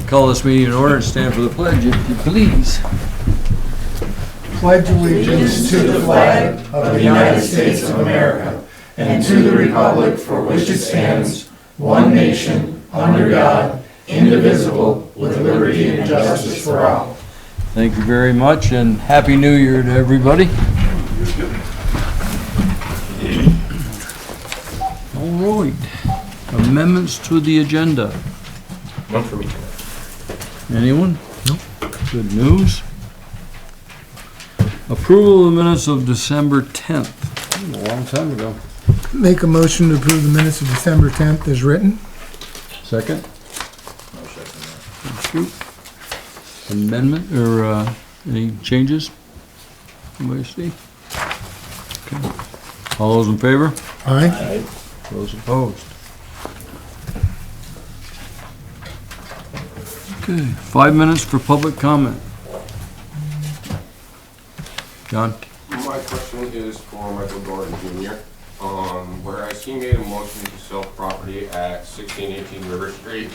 Call this meeting in order and stand for the pledge, if you please. Pledge allegiance to the flag of the United States of America and to the republic for which it stands, one nation, under God, indivisible, with liberty and justice for all. Thank you very much, and Happy New Year to everybody. All right, amendments to the agenda. None for me. Anyone? No. Good news. Approval of the minutes of December 10th. A long time ago. Make a motion to approve the minutes of December 10th as written. Second? Thank you. Amendment, or any changes? Anybody see? Okay. All those in favor? Aye. Those opposed? Okay, 5 minutes for public comment. John? My question is for Michael Gordon Jr. Whereas he made a motion to sell property at 1618 River Street,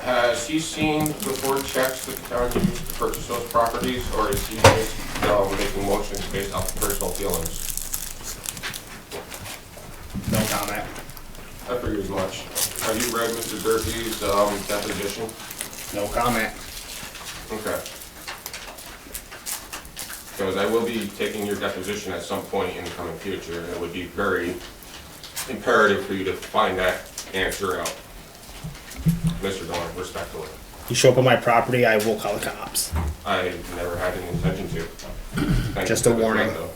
has he seen the 4 checks that the town used to purchase those properties, or is he just making motions based off of personal feelings? No comment. I figured as much. Have you read Mr. Durkee's deposition? No comment. Okay. Because I will be taking your deposition at some point in the coming future, and it would be very imperative for you to find that answer out. Mr. Dorn, respectfully. You show up on my property, I will call the cops. I never had an intention to. Thank Just you a for the warning. threat,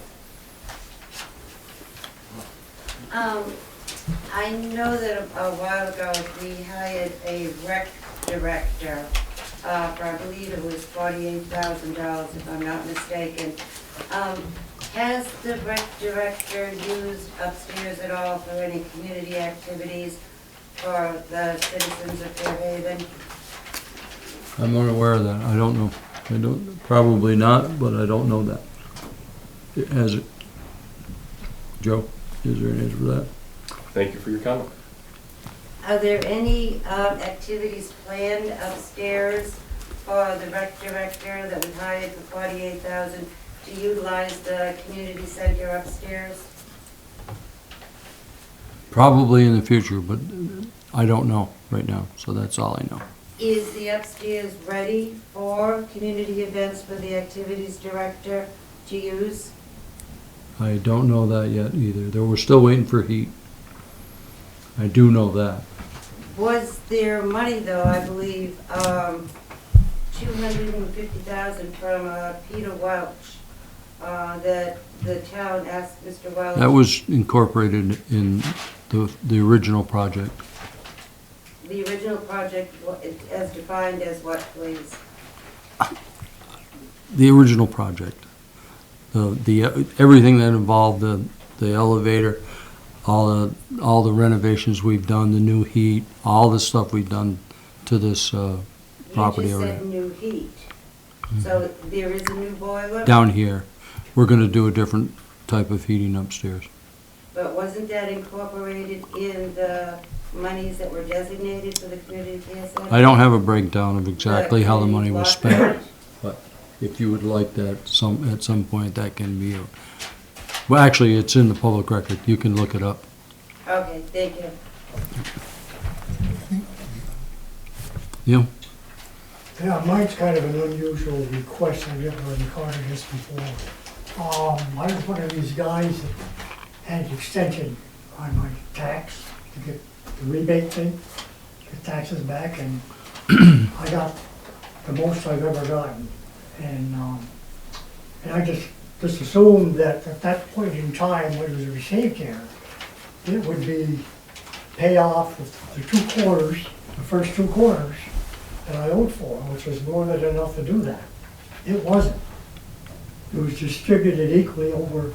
though. I know that a while ago we hired a rec director for, I believe it was $48,000 if I'm not mistaken. Has the rec director used upstairs at all for any community activities for the citizens of Fairhaven? I'm unaware of that. I don't know. I don't, probably not, but I don't know that. Has it? Joe, is there an answer for that? Thank you for your comment. Are there any activities planned upstairs for the rec director that we hired for $48,000 to utilize the community center upstairs? Probably in the future, but I don't know right now, so that's all I know. Is the upstairs ready for community events for the activities director to use? I don't know that yet either. We're still waiting for heat. I do know that. Was there money though, I believe, $250,000 from Peter Welch, that the town asked Mr. Welch? That was incorporated in the original project. The original project as defined as what, please? The original project. Everything that involved the elevator, all the renovations we've done, the new heat, all the stuff we've done to this property You just already. said new heat. So there is a new boiler? Down here, we're gonna do a different type of heating upstairs. But wasn't that incorporated in the monies that were designated for the community care center? I don't have a breakdown of exactly how the money was Block grant? spent, but if you would like that, at some point, that can be, well, actually, it's in the public record. You can look it up. Okay, thank you. Yeah, Yeah, mine's kind of an unusual request, I've never recorded this before. I was one of these guys that had an extension on my tax to get the rebate thing, get taxes back, and I got the most I've ever gotten. And I just assumed that at that point in time, when it was received here, it would be pay off the 2 quarters, the first 2 quarters that I owed for, which was more than enough to do that. It wasn't. It was distributed equally over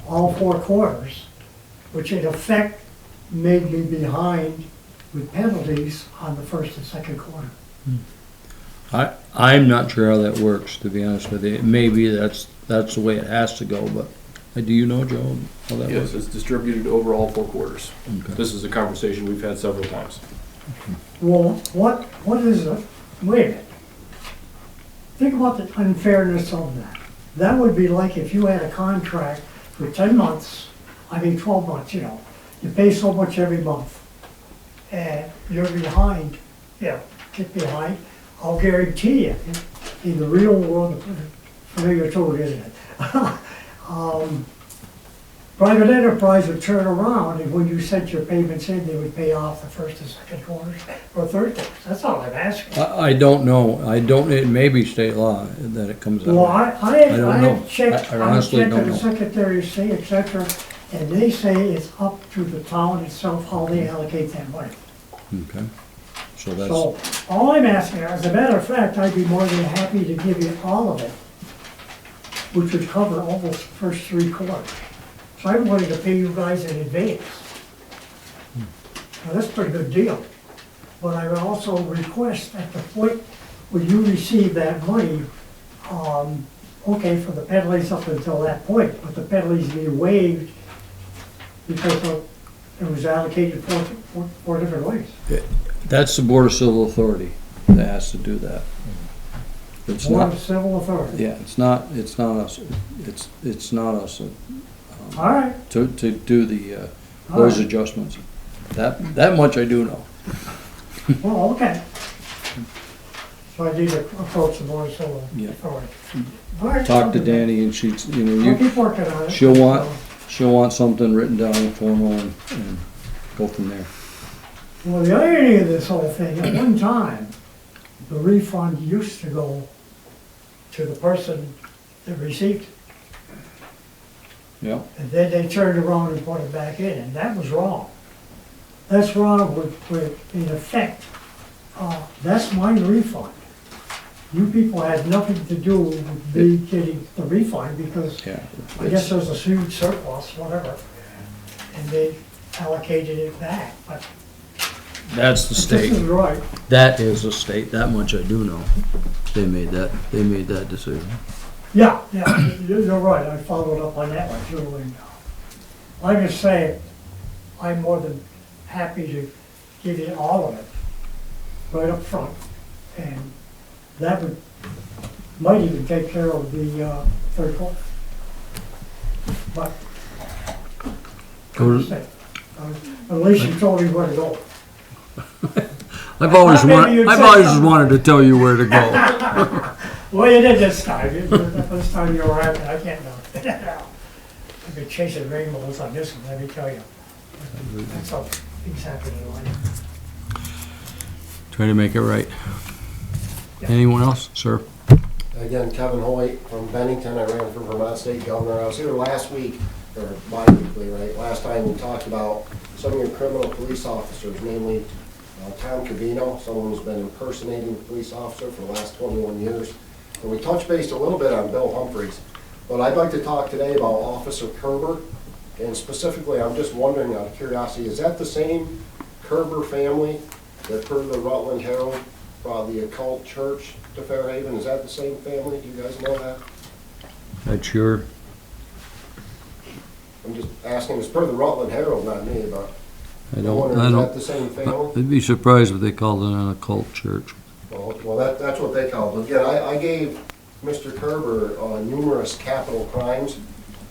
all 4 quarters, which in effect made me behind with penalties on the first and second quarter. I'm not sure how that works, to be honest with you. Maybe that's the way it has to go, but do you know, Joe, how that Yes, works? it's distributed over all 4 quarters. Okay. This is a conversation we've had several times. Well, what is wait a minute. Think about the unfairness of that. That would be like if you had a contract for 10 months, 12 months, you know. You pay so much every month, and you're behind, get behind. I'll guarantee you, in the real world, familiar to it, isn't it? Private enterprise would turn around, and when you sent your payments in, they would pay off the first and second quarters, or third quarters. That's all I'm asking. I don't know, it may be state law that it comes out. Well, I don't know. have checked, I I honestly checked don't with the know. Secretary of State, et cetera, and they say it's up to the town itself how they allocate that money. Okay, so that's, So, all I'm asking, as a matter of fact, I'd be more than happy to give you all of it, which would cover almost the first 3 quarters. So I'm willing to pay you guys in advance. Now, that's a pretty good deal. But I would also request at the point when you receive that money, okay, for the penalties up until that point, but the penalties be waived because it was allocated four different ways. that's the Board of Civil Authority that has to do that. It's Board not, of Civil Authority. yeah, it's not us, it's not us All right, to do the, all those right. adjustments. That much I do know. Well, okay. So I need to approach the Board of Civil Yeah. Authority. All right, Talk I'll to do that. Danny and she's, I'll keep working on it. she'll want something written down, formal, and go from there. Well, the irony of this whole thing, at one time, the refund used to go to the person that received it. Yeah, And then they turned around and put it back in, and that was wrong. That's wrong with in effect, that's my refund. You people had nothing to do with me getting the refund because yeah. I guess there's a huge surplus, whatever, and they allocated it back, but That's the this state. is right. That is the state, that much I do know. They made that decision. Yeah, you're right, I followed up on that one too, and like I say, I'm more than happy to give you all of it, right up front, and that might even take care of the third quarter. But, Go like I to- say, at least you told me where to go. I've always Maybe you'd say something. wanted to tell you where to go. Well, you did this time, this time you were happy, I can't know. I've been chasing rainbows on this one, let me tell you. That's how things happen in life. Try to make it right. Yeah. Anyone else, sir? Again, Kevin Hoyt from Bennington. I ran for Vermont State Governor. I was here last week, or bi-weekly, right? Last time we talked about some of your criminal police officers, namely Tom Cavino, someone who's been impersonating a police officer for the last 21 years. And we touched base a little bit on Bill Humphreys. But I'd like to talk today about Officer Kerber. And specifically, I'm just wondering, out of curiosity, is that the same Kerber family that, per the Rutland Herald, brought the occult church to Fairhaven? Is that the same family? Do you guys know that? That's your, I'm just asking, it's per the Rutland Herald, not me, but I I'm don't, wondering, I is that don't, the same family? I'd be surprised if they called it an occult church. Well, that's what they call it. Again, I gave Mr. Kerber numerous capital crimes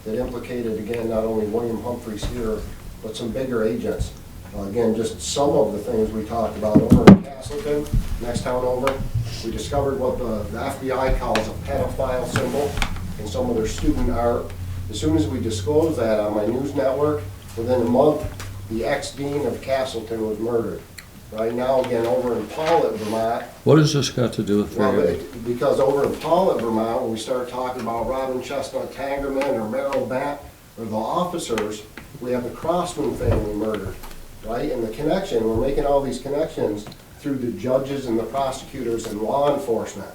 that implicated, again, not only William Humphreys here, but some bigger agents. Again, just some of the things we talked about over in Castleton, next town over. We discovered what the FBI calls a pedophile symbol in some of their student art. As soon as we disclosed that on my news network, within a month, the ex-dean of Castleton was murdered. Right now, again, over in Paulet, Vermont, What has this got to do with well, Fairhaven? because over in Paulet, Vermont, when we start talking about Robin Chestnut Tangerman or Merrill Batt or the officers, we have the Crossman family murdered, right? And the connection, we're making all these connections through the judges and the prosecutors and law enforcement.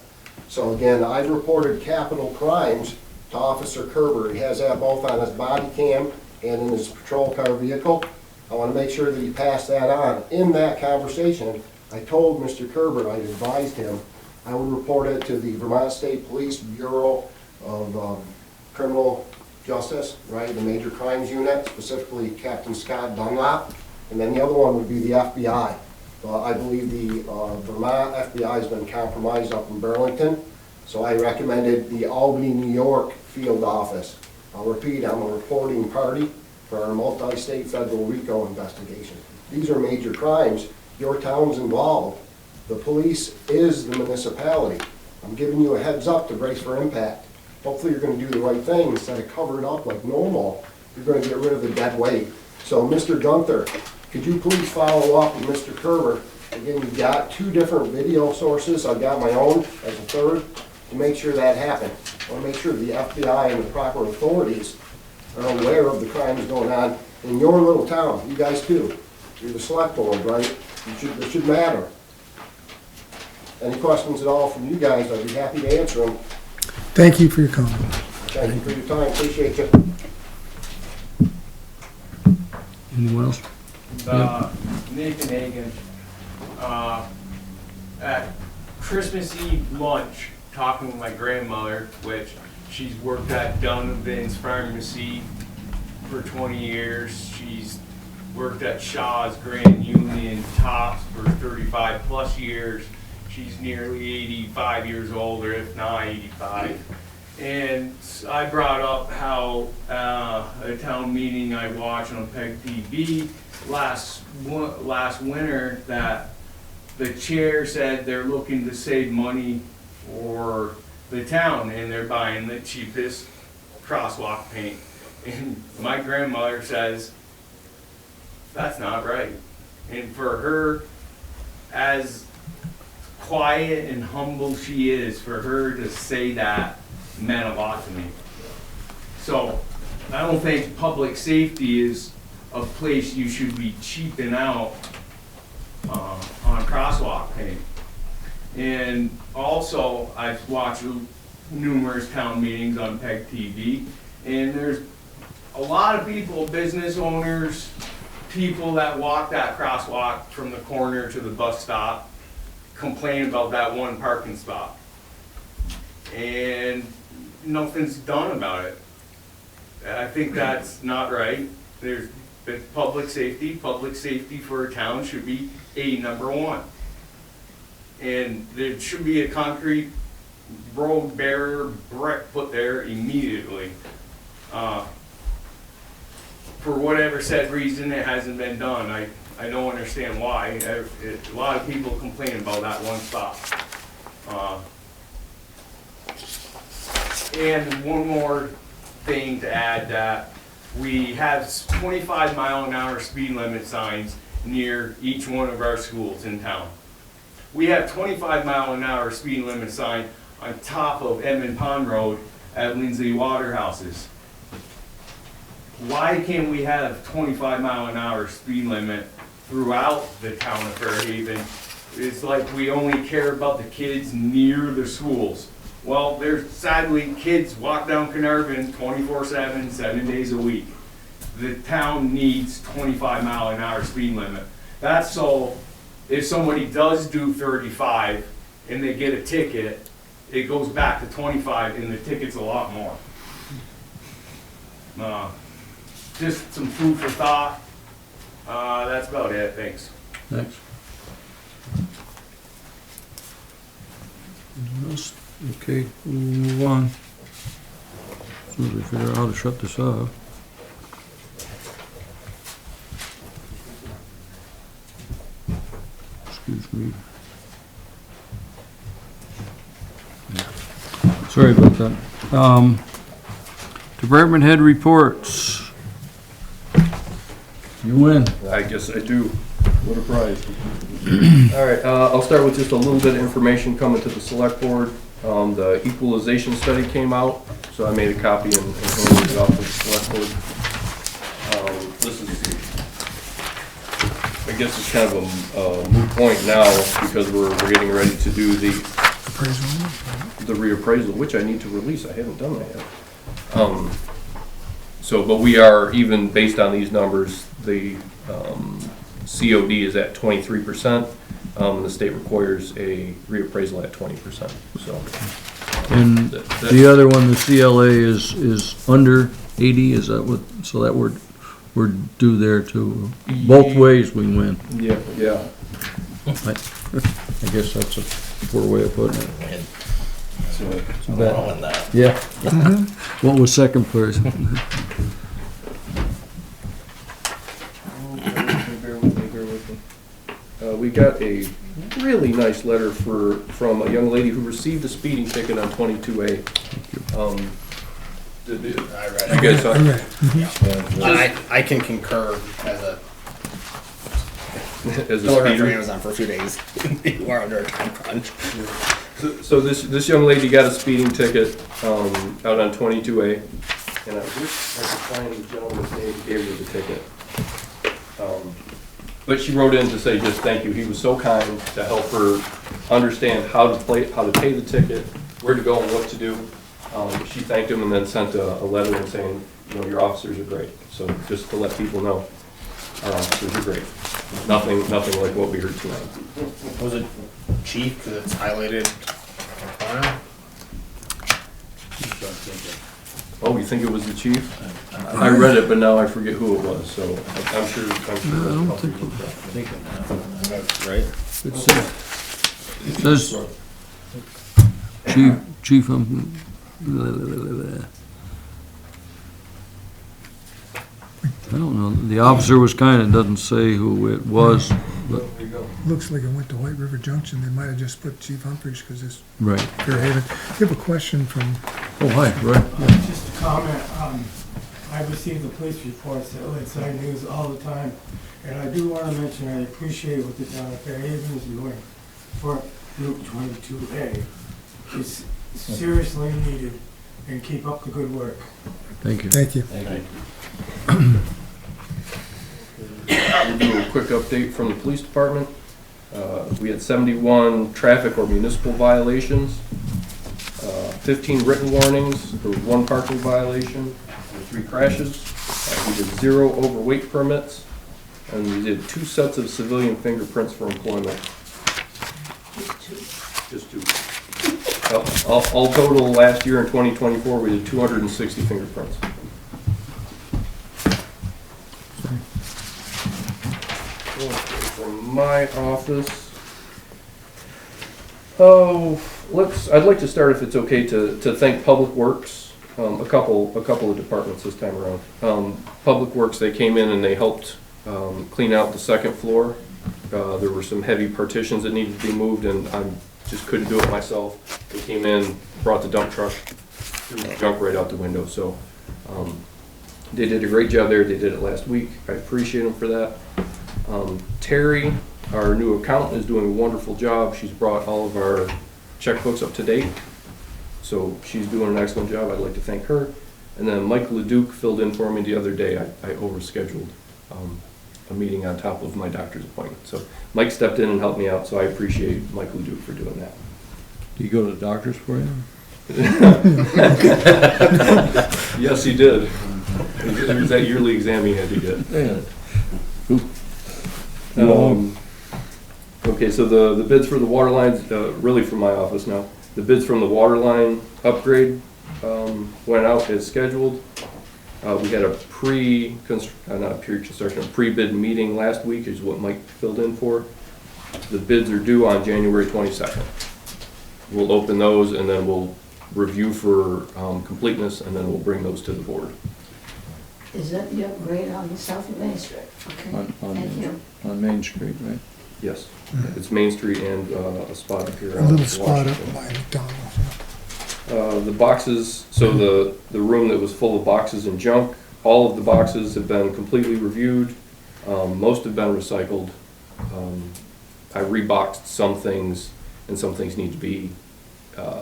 So again, I've reported capital crimes to Officer Kerber. He has that both on his body cam and in his patrol car vehicle. I want to make sure that he passed that on. In that conversation, I told Mr. Kerber, I advised him, I would report it to the Vermont State Police Bureau of Criminal Justice, right, the Major Crimes Unit, specifically Captain Scott Dunlop, and then the other one would be the FBI. I believe the Vermont FBI has been compromised up in Burlington, so I recommended the Albany, New York field office. I'll repeat, I'm a reporting party for our multi-state federal RICO investigation. These are major crimes. Your town's involved. The police is the municipality. I'm giving you a heads up to brace for impact. Hopefully you're gonna do the right thing instead of cover it up like normal. You're gonna get rid of the dead weight. So Mr. Gunther, could you please follow up with Mr. Kerber? Again, you've got 2 different video sources. I've got my own as a third to make sure that happened. I wanna make sure the FBI and the proper authorities are aware of the crimes going on in your little town. You guys too. You're the select board, right? It should matter. Any questions at all from you guys, I'd be happy to answer them. Thank you for your comment. Thank you for your time, appreciate you. Anyone else? Nathan Hagan. At Christmas Eve lunch, talking with my grandmother, which she's worked at Donovan's Pharmacy for 20 years. She's worked at Shaw's Grand Union Tops for 35 plus years. She's nearly 85 years old, or if not 85. And I brought up how a town meeting I watched on PEG TV last winter that the chair said they're looking to save money for the town and they're buying the cheapest crosswalk paint. And my grandmother says, that's not right. And for her, as quiet and humble she is, for her to say that meant a lot to me. So I don't think public safety is a place you should be cheaping out on crosswalk paint. And also, I've watched numerous town meetings on PEG TV, and there's a lot of people, business owners, people that walk that crosswalk from the corner to the bus stop, complain about that one parking spot. And nothing's done about it. I think that's not right. There's public safety for a town should be number one. And there should be a concrete road barrier brick put there immediately. For whatever said reason, it hasn't been done. I don't understand why. A lot of people complain about that one spot. And one more thing to add, that we have 25-mile-an-hour speed limit signs near each one of our schools in town. We have 25-mile-an-hour speed limit sign on top of Edmund Pond Road at Lindsay Waterhouses. Why can't we have 25-mile-an-hour speed limit throughout the town of Fairhaven? It's like we only care about the kids near the schools. Well, there's sadly kids walk down Carnarvon 24/7, 7 days a week. The town needs 25-mile-an-hour speed limit. That's so if somebody does do 35 and they get a ticket, it goes back to 25 and the ticket's a lot more. Just some food for thought. That's about it. Thanks. Thanks. Anyone else? Okay, we'll move on. As soon as we figure out how to shut this off. Excuse me. Sorry about that. Department head reports. You win. I guess I do. What a prize. All right, I'll start with just a little bit of information coming to the select board. The equalization study came out, so I made a copy and handed it off to the select board. This is, I guess it's kind of a moot point now because we're getting ready to do the reappraisal, which I need to release. I haven't done that yet. But we are, even based on these numbers, the COD is at 23%. The state requires a reappraisal at 20%. So, And the other one, the CLA is under 80. Is that what? So that we're due there too. Both ways we win. yeah. I guess that's a poor way of putting it. So I'm Bet. wrong with that. Yeah. What was second place? Bear with me. We got a really nice letter from a young lady who received a speeding ticket on 22A. I read You it. guys saw it? I can concur as a As a filler for speeder. Amazon for a few days. We're under a time crunch. So this young lady got a speeding ticket out on 22A, and I wish I could find the gentleman's name who gave her the ticket. But she wrote in to say just thank you. He was so kind to help her understand how to pay the ticket, where to go and what to do. She thanked him and then sent a letter in saying, you know, your officers are great. So just to let people know, our officers are great. Nothing like what we heard tonight. Was it chief, because it's highlighted? Oh, you think it was the chief? I read it, but now I forget who it was, so I'm sure. Right? It says, chief, I don't know, the officer was kind, it doesn't say who it was, but, Looks like it went to White River Junction. They might have just put Chief Humphreys because it's right. Fairhaven. You have a question from, Oh, hi, right. Just a comment, I receive the police reports at Inside News all the time, and I do want to mention I appreciate what the town of Fairhaven is doing for Route 22A. It's seriously needed, and keep up the good work. Thank you. thank you. We'll do a quick update from the police department. We had 71 traffic or municipal violations, 15 written warnings, there was 1 parking violation, there were 3 crashes. We did 0 overweight permits, and we did 2 sets of civilian fingerprints for employment. Just 2. All total last year in 2024, we did 260 fingerprints. From my office. I'd like to start, if it's okay, to thank Public Works, a couple of departments this time around. Public Works, they came in and they helped clean out the 2nd floor. There were some heavy partitions that needed to be moved, and I just couldn't do it myself. They came in, brought the dump truck, threw the junk right out the window, so they did a great job there. They did it last week. I appreciate them for that. Terry, our new accountant, is doing a wonderful job. She's brought all of our checkbooks up to date, so she's doing an excellent job. I'd like to thank her. And then Mike Leduc filled in for me the other day. I overscheduled a meeting on top of my doctor's appointment. So Mike stepped in and helped me out, so I appreciate Mike Leduc for doing that. Do you go to the doctors for you? Yes, he did. It was that yearly exam he had to get. Okay, so the bids for the water lines, really from my office now, the bids from the water line upgrade went out as scheduled. We had a pre-bid meeting last week, is what Mike filled in for. The bids are due on January 22nd. We'll open those and then we'll review for completeness, and then we'll bring those to the board. Is that the upgrade on the south of Main Street? Okay, thank you. On Main Street, right? Yes, it's Main Street and a spot up here. A little spot up by McDonald's. The boxes, so the room that was full of boxes and junk, all of the boxes have been completely reviewed. Most have been recycled. I reboxed some things, and some things need to be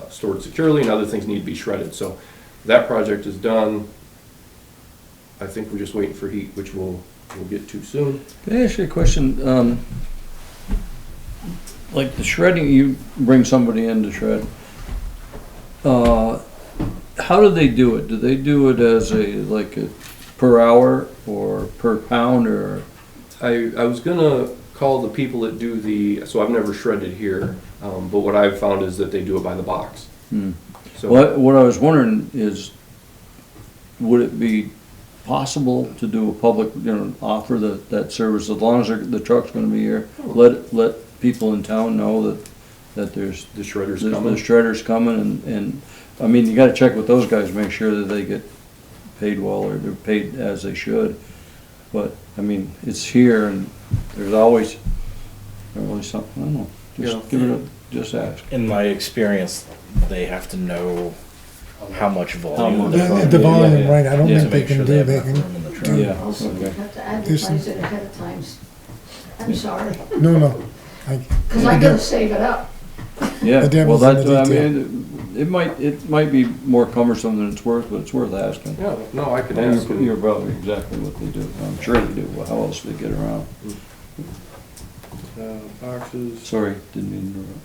stored securely, and other things need to be shredded. So that project is done. I think we're just waiting for heat, which we'll get to soon. Can I ask you a question? Like the shredding, you bring somebody in to shred. How do they do it? Do they do it as a per hour or per pound, or? I was gonna call the people that do so I've never shredded here, but what I've found is that they do it by the box. So What I was wondering is, would it be possible to do a public, offer that service, as long as the truck's gonna be here, let people in town know that there's, The shredder's the coming. shredder's coming and, I mean, you gotta check with those guys, make sure that they get paid well or they're paid as they should. But, I mean, it's here and there's always something, I don't know, just give it a, just ask. In my experience, they have to know how much volume. much they're volume. The gonna volume, be right, I don't Yeah. to think they make can sure do, have they enough can, room in the truck. Yeah, Also, you okay. have to advertise it ahead of time. I'm sorry, no, because I gotta save it up. Yeah, The well, devil's in the that, I detail. mean, it might be more cumbersome than it's worth, but it's worth asking. Yeah, no, I could And ask. You're probably exactly what they do, I'm sure they do, well, how else do they get around? Boxes. Sorry, didn't mean to interrupt.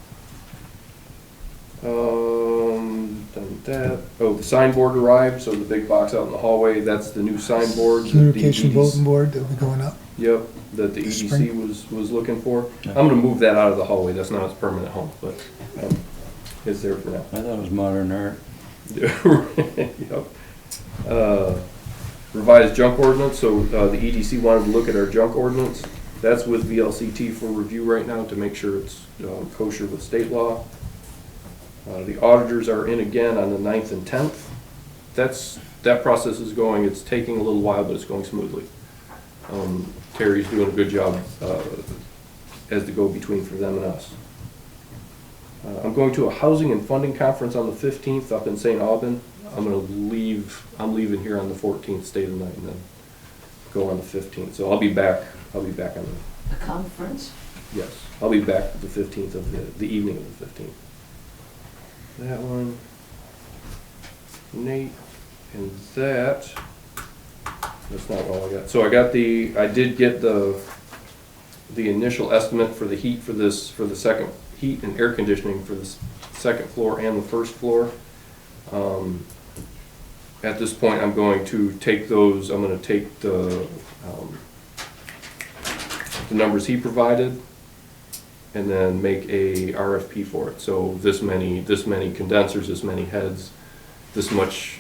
Done that. Oh, the signboard arrived, so the big box out in the hallway, that's the new signboard. that the communication EDC bulletin board that will be going up. Yep, that the This EDC spring? was looking for. Yeah. I'm gonna move that out of the hallway, that's not its permanent home, but, it's there for now. I thought it was modern art. Yep. Revised junk ordinance, so, the EDC wanted to look at our junk ordinance. That's with VLCT for review right now to make sure it's kosher with state law. The auditors are in again on the 9th and 10th. That process is going, it's taking a little while, but it's going smoothly. Terry's doing a good job as the go-between for them and us. I'm going to a housing and funding conference on the 15th up in St. Aubin. I'm leaving here on the 14th, stay the night, and then go on the 15th. So I'll be back on A conference. yes, I'll be back the 15th of the evening of the 15th. That one, Nate, and that's not all I got. So I did get the initial estimate for the heat for the second, heat and air conditioning for the second floor and the first floor. At this point, I'm going to take those, I'm gonna take the numbers he provided and then make a RFP for it. So this many condensers, this many heads, this much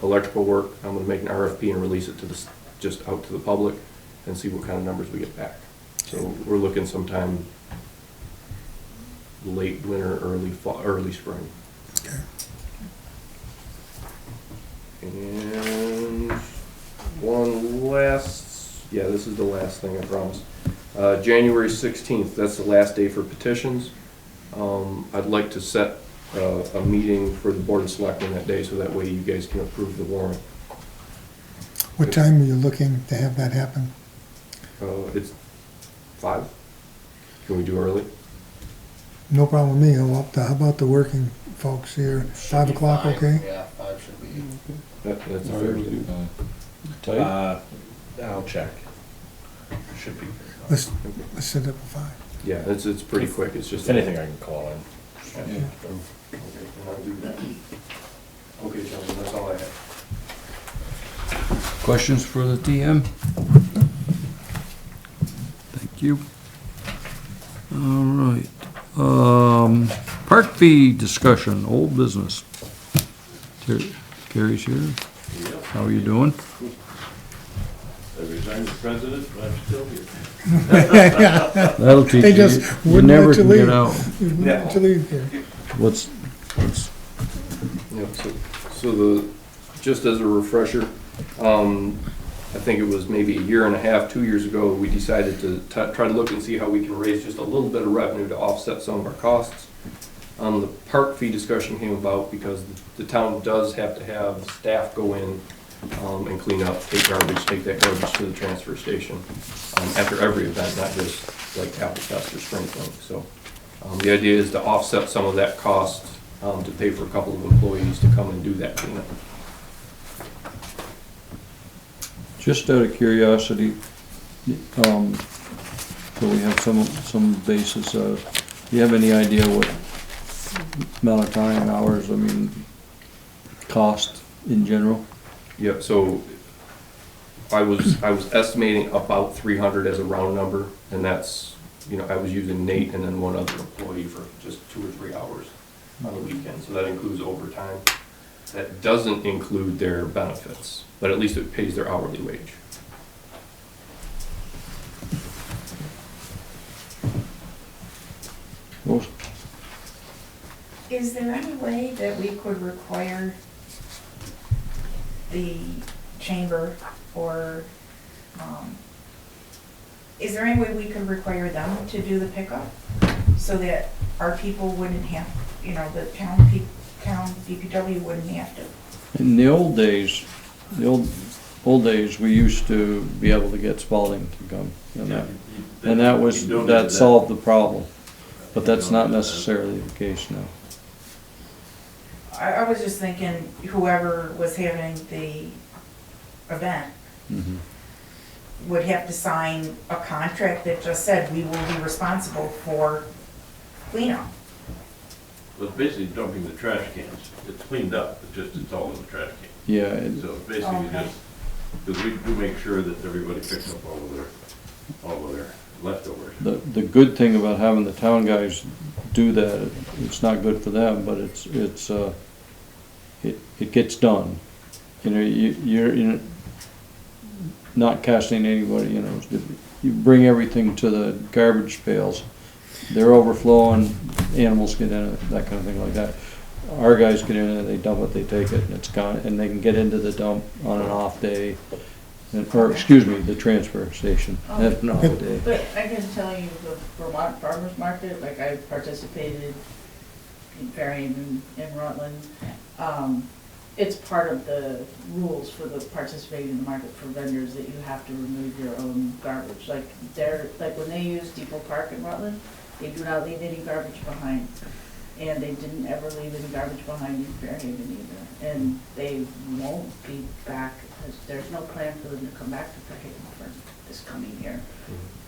electrical work. I'm gonna make an RFP and release it to just out to the public and see what kind of numbers we get back. So we're looking sometime late winter, early fall, early spring. Okay. And one last, yeah, this is the last thing, I promise. January 16th, that's the last day for petitions. I'd like to set a meeting for the Board of Selectmen that day, so that way you guys can approve the warrant. What time were you looking to have that happen? It's 5. Can we do early? No problem with me, how about the working folks here? 5 o'clock, okay? Yeah, 5 should be. That's a All fair right, due. Tight? I'll check. Should be. Let's set it up at 5. Yeah, it's pretty quick, it's just. If anything, I can call in. Yeah. Okay, and I'll do that. Okay, gentlemen, that's all I have. Questions for the TM? Thank you. All right. Park fee discussion, old business. Carrie's here. How are you doing? I resigned as president, but I'm still here. That'll teach They you. just You wouldn't never let you can get leave. out. You wouldn't let you leave here. What's, Yeah, so just as a refresher, I think it was maybe a year and a half, 2 years ago, we decided to try to look and see how we can raise just a little bit of revenue to offset some of our costs. The park fee discussion came about because the town does have to have staff go in and clean up, take garbage, take that garbage to the transfer station after every event, not just like Apple Fest or Spring Fling. So the idea is to offset some of that cost to pay for a couple of employees to come and do that cleanup. just out of curiosity, so we have some basis, do you have any idea what amount of time, hours, I mean, cost in general? Yep, so I was estimating about 300 as a round number, and that's, I was using Nate and then one other employee for just 2 or 3 hours on the weekend, so that includes overtime. That doesn't include their benefits, but at least it pays their hourly wage. Is there any way that we could require the chamber or, is there any way we could require them to do the pickup? So that our people wouldn't have, the town DPW wouldn't have to? In the old days, we used to be able to get Spalding to come, and that solved the problem. But that's not necessarily the case now. I was just thinking whoever was having the event would have to sign a contract that just said we will be responsible for cleanup. Well, it's basically dumping the trash cans. It's cleaned up, it's all in the trash can. Yeah. So it's basically just, because we do make sure that everybody picks up all of their leftovers. The good thing about having the town guys do that, it's not good for them, but it gets done. You're not casting anybody, you bring everything to the garbage pails. They're overflowing, animals get in it, that kind of thing like that. Our guys get in it, they dump it, they take it, and it's gone, and they can get into the dump on an off day, the transfer station, on an off day. But I can tell you the Vermont Farmers Market, like I participated in Fairhaven in Rutland. It's part of the rules for the participating in the market for vendors that you have to remove your own garbage. Like when they use Depot Park in Rutland, they do not leave any garbage behind. And they didn't ever leave any garbage behind in Fairhaven either. And they won't be back, because there's no plan for them to come back to Fairhaven for this coming year.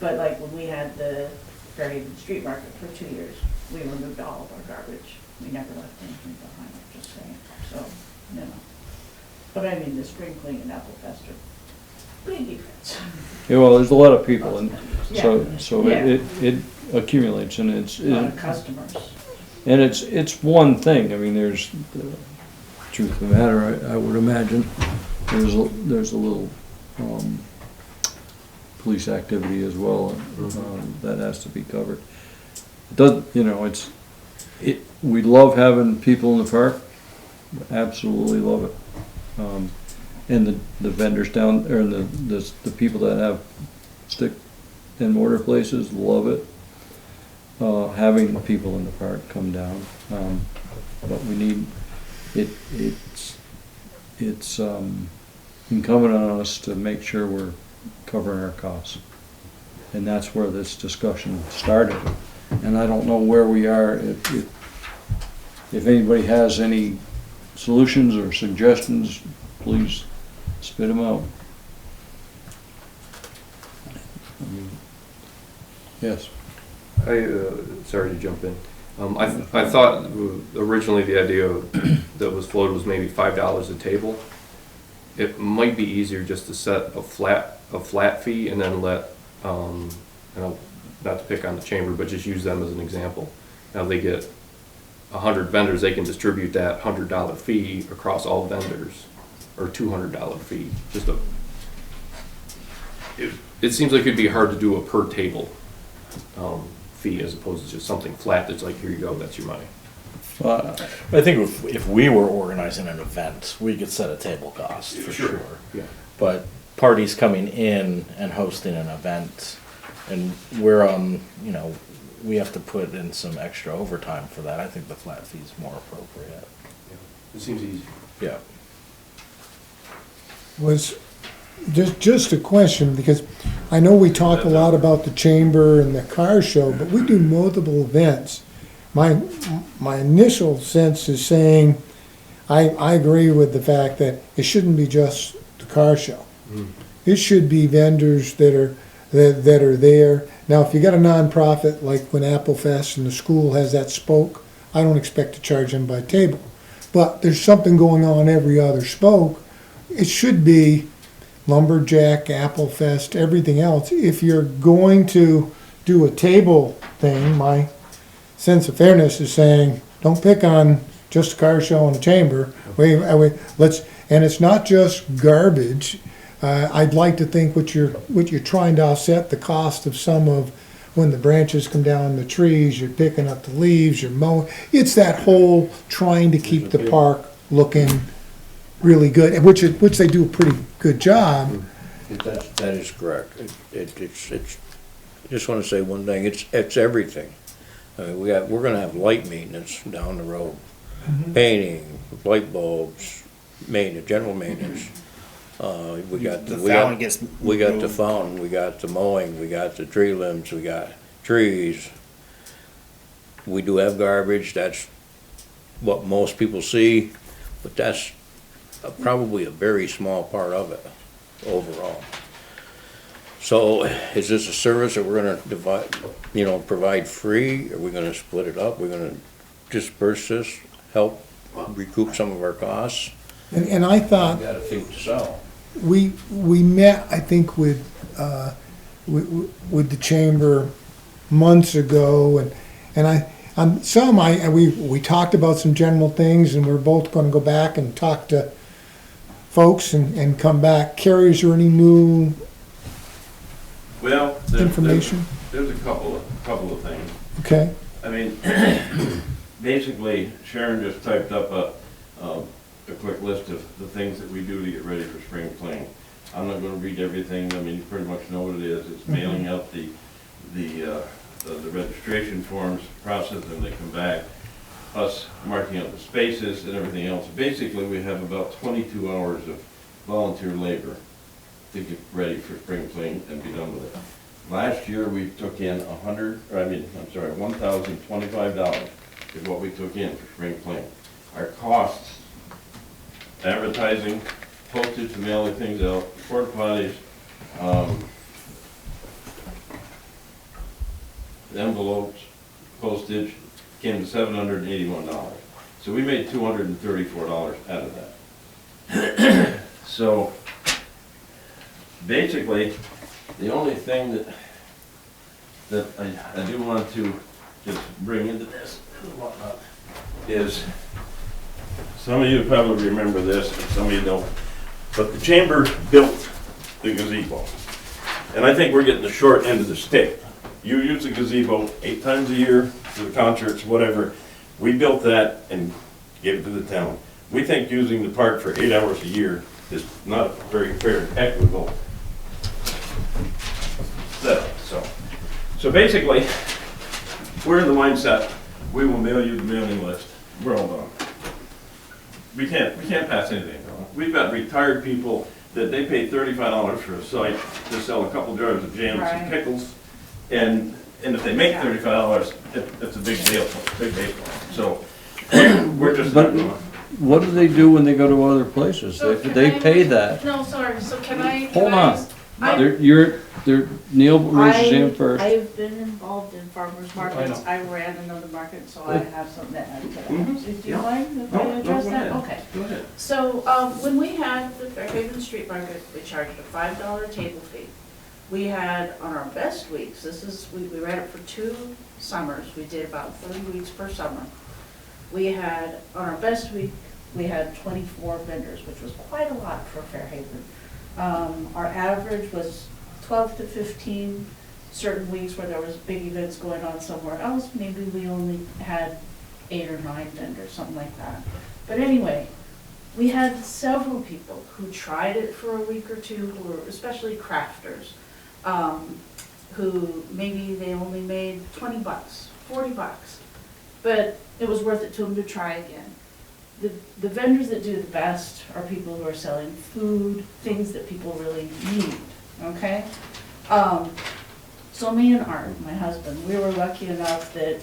But like when we had the Fairhaven Street Market for 2 years, we removed all of our garbage. We never left anything behind, just saying. So, But I mean, the spring clean and Apple Fest are big events. Yeah, well, there's a lot of people, and so Yeah. it accumulates, and it's. A lot of customers. And it's one thing. I mean, there's the truth of the matter. I would imagine there's a little police activity as well that has to be covered. It does we love having people in the park. Absolutely love it. And the vendors down there, and the people that have stick and mortar places love it. Having people in the park come down, but we need it's incumbent on us to make sure we're covering our costs, and that's where this discussion started. And I don't know where we are. If anybody has any solutions or suggestions, please spit them out. Yes. Sorry to jump in. I thought originally the idea that was floated was maybe $5 a table. It might be easier just to set a flat fee and then let, not to pick on the chamber, but just use them as an example. Now they get 100 vendors, they can distribute that $100 fee across all vendors, or $200 fee. It seems like it'd be hard to do a per table fee as opposed to just something flat that's like, here you go, that's your money. I think if we were organizing an event, we could set a table cost for sure. Yeah. But parties coming in and hosting an event, and we're we have to put in some extra overtime for that. I think the flat fee is more appropriate. Yeah. It seems easy. Yeah. Was just a question, because I know we talk a lot about the chamber and the car show, but we do multiple events. My initial sense is saying, I agree with the fact that it shouldn't be just the car show. It should be vendors that are there. Now, if you got a nonprofit, like when Apple Fest and the school has that spoke, I don't expect to charge them by table. But there's something going on every other spoke. It should be Lumberjack, Apple Fest, everything else. If you're going to do a table thing, my sense of fairness is saying, don't pick on just a car show and a chamber. And it's not just garbage. I'd like to think what you're trying to offset the cost of some of when the branches come down the trees, you're picking up the leaves, you're mowing. It's that whole trying to keep the park looking really good, and which they do a pretty good job. That is correct. It's, I just wanna say one thing, it's everything. I mean, we're gonna have light maintenance down the road, painting, light bulbs, maintenance, general maintenance. We got the fountain gets we got the removed. fountain, we got the mowing, we got the tree limbs, we got trees. We do have garbage, that's what most people see, but that's probably a very small part of it overall. So is this a service that we're gonna divide, provide free? Are we gonna split it up? We're gonna disperse this, help recoup some of our costs? And I thought, We got a few to sell. we met, I think, with the chamber months ago, and we talked about some general things, and we're both gonna go back and talk to folks and come back. Carrie, is there any new Well, information? there's a couple of things. Okay, I mean, basically Sharon just typed up a quick list of the things that we do to get ready for spring cleaning. I'm not gonna read everything, I mean, you pretty much know what it is. It's mailing out the registration forms, process them, they come back, us marking out the spaces and everything else. Basically, we have about 22 hours of volunteer labor to get ready for spring clean and be done with it. Last year, we took in $1,025 is what we took in for spring clean. Our costs, advertising, postage to mail the things out, porta potties, envelopes, postage, came to $781. So we made $234 out of that. So basically, the only thing that I do want to just bring into this and whatnot is, some of you probably remember this, and some of you don't, but the chamber built the gazebo. And I think we're getting the short end of the stick. You use the gazebo 8 times a year for the concerts, whatever. We built that and gave it to the town. We think using the park for 8 hours a year is not very fair and equitable. So basically, we're in the mindset, we will mail you the mailing list. We're all done. We can't pass anything. We've got retired people that they pay $35 for a site to sell a couple jars of jams and pickles. And if they make $35, it's a big deal, big deal. So we're just not going. What do they do when they go to other places? They pay that. No, sorry, so can I? Hold on. Neil raises his hand first. I've been involved in farmers markets. I ran another market, so I have something to add to that. Do you mind if I address that? Okay. Go ahead. So, when we had the Fairhaven Street Market, we charged a $5 table fee. We had, on our best weeks, we ran it for 2 summers. We did about 30 weeks per summer. We had, on our best week, we had 24 vendors, which was quite a lot for Fairhaven. Our average was 12 to 15. Certain weeks where there was big events going on somewhere else, maybe we only had 8 or 9 vendors, something like that. But anyway, we had several people who tried it for a week or two, who were especially crafters, who maybe they only made $20, $40, but it was worth it to them to try again. The vendors that do the best are people who are selling food, things that people really need, okay? So me and Art, my husband, we were lucky enough that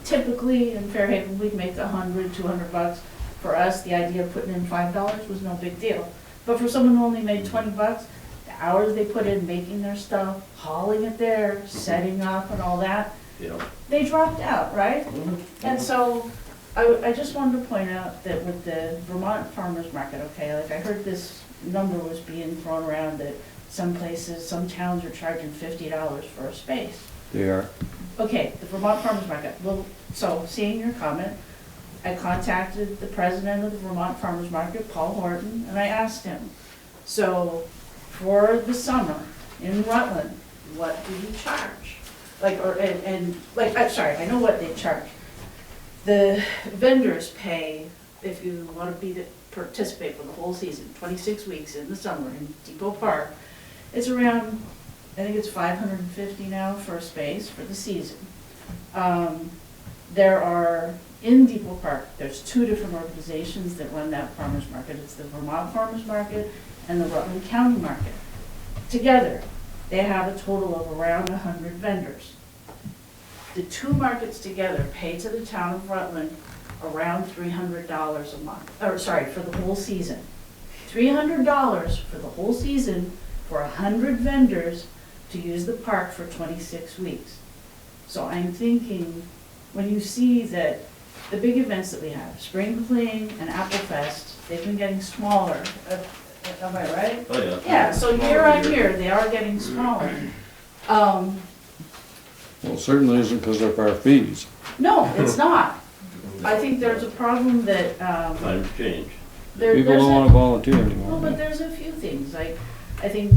typically in Fairhaven, we'd make $100, $200. For us, the idea of putting in $5 was no big deal. But for someone who only made $20, the hours they put in making their stuff, hauling it there, setting up and all that, they dropped out, right? And so I just wanted to point out that with the Vermont Farmers Market, okay, like I heard this number was being thrown around that some places, some towns are charging $50 for a space. They are. Okay, the Vermont Farmers Market. Well, so seeing your comment, I contacted the president of the Vermont Farmers Market, Paul Horton, and I asked him, so for the summer in Rutland, what do you charge? like, or, and, like, I'm sorry, I know what they charge. The vendors pay, if you want to participate for the whole season, 26 weeks in the summer in Depot Park, it's around, I think it's $550 now for a space for the season. There are, in Depot Park, there's 2 different organizations that run that farmers market. It's the Vermont Farmers Market and the Rutland County Market. Together, they have a total of around 100 vendors. The 2 markets together pay to the town of Rutland around $300 a month, or sorry, for the whole season. $300 for the whole season for 100 vendors to use the park for 26 weeks. So I'm thinking, when you see that the big events that we have, Spring Fling and Apple Fest, they've been getting smaller. Am I right? Oh, yeah. Yeah, so year on year, they are getting smaller. Well, it certainly isn't because of our fees. No, it's not. I think there's a problem that, Times change. People don't want to volunteer anymore. well, but there's a few things, like, I think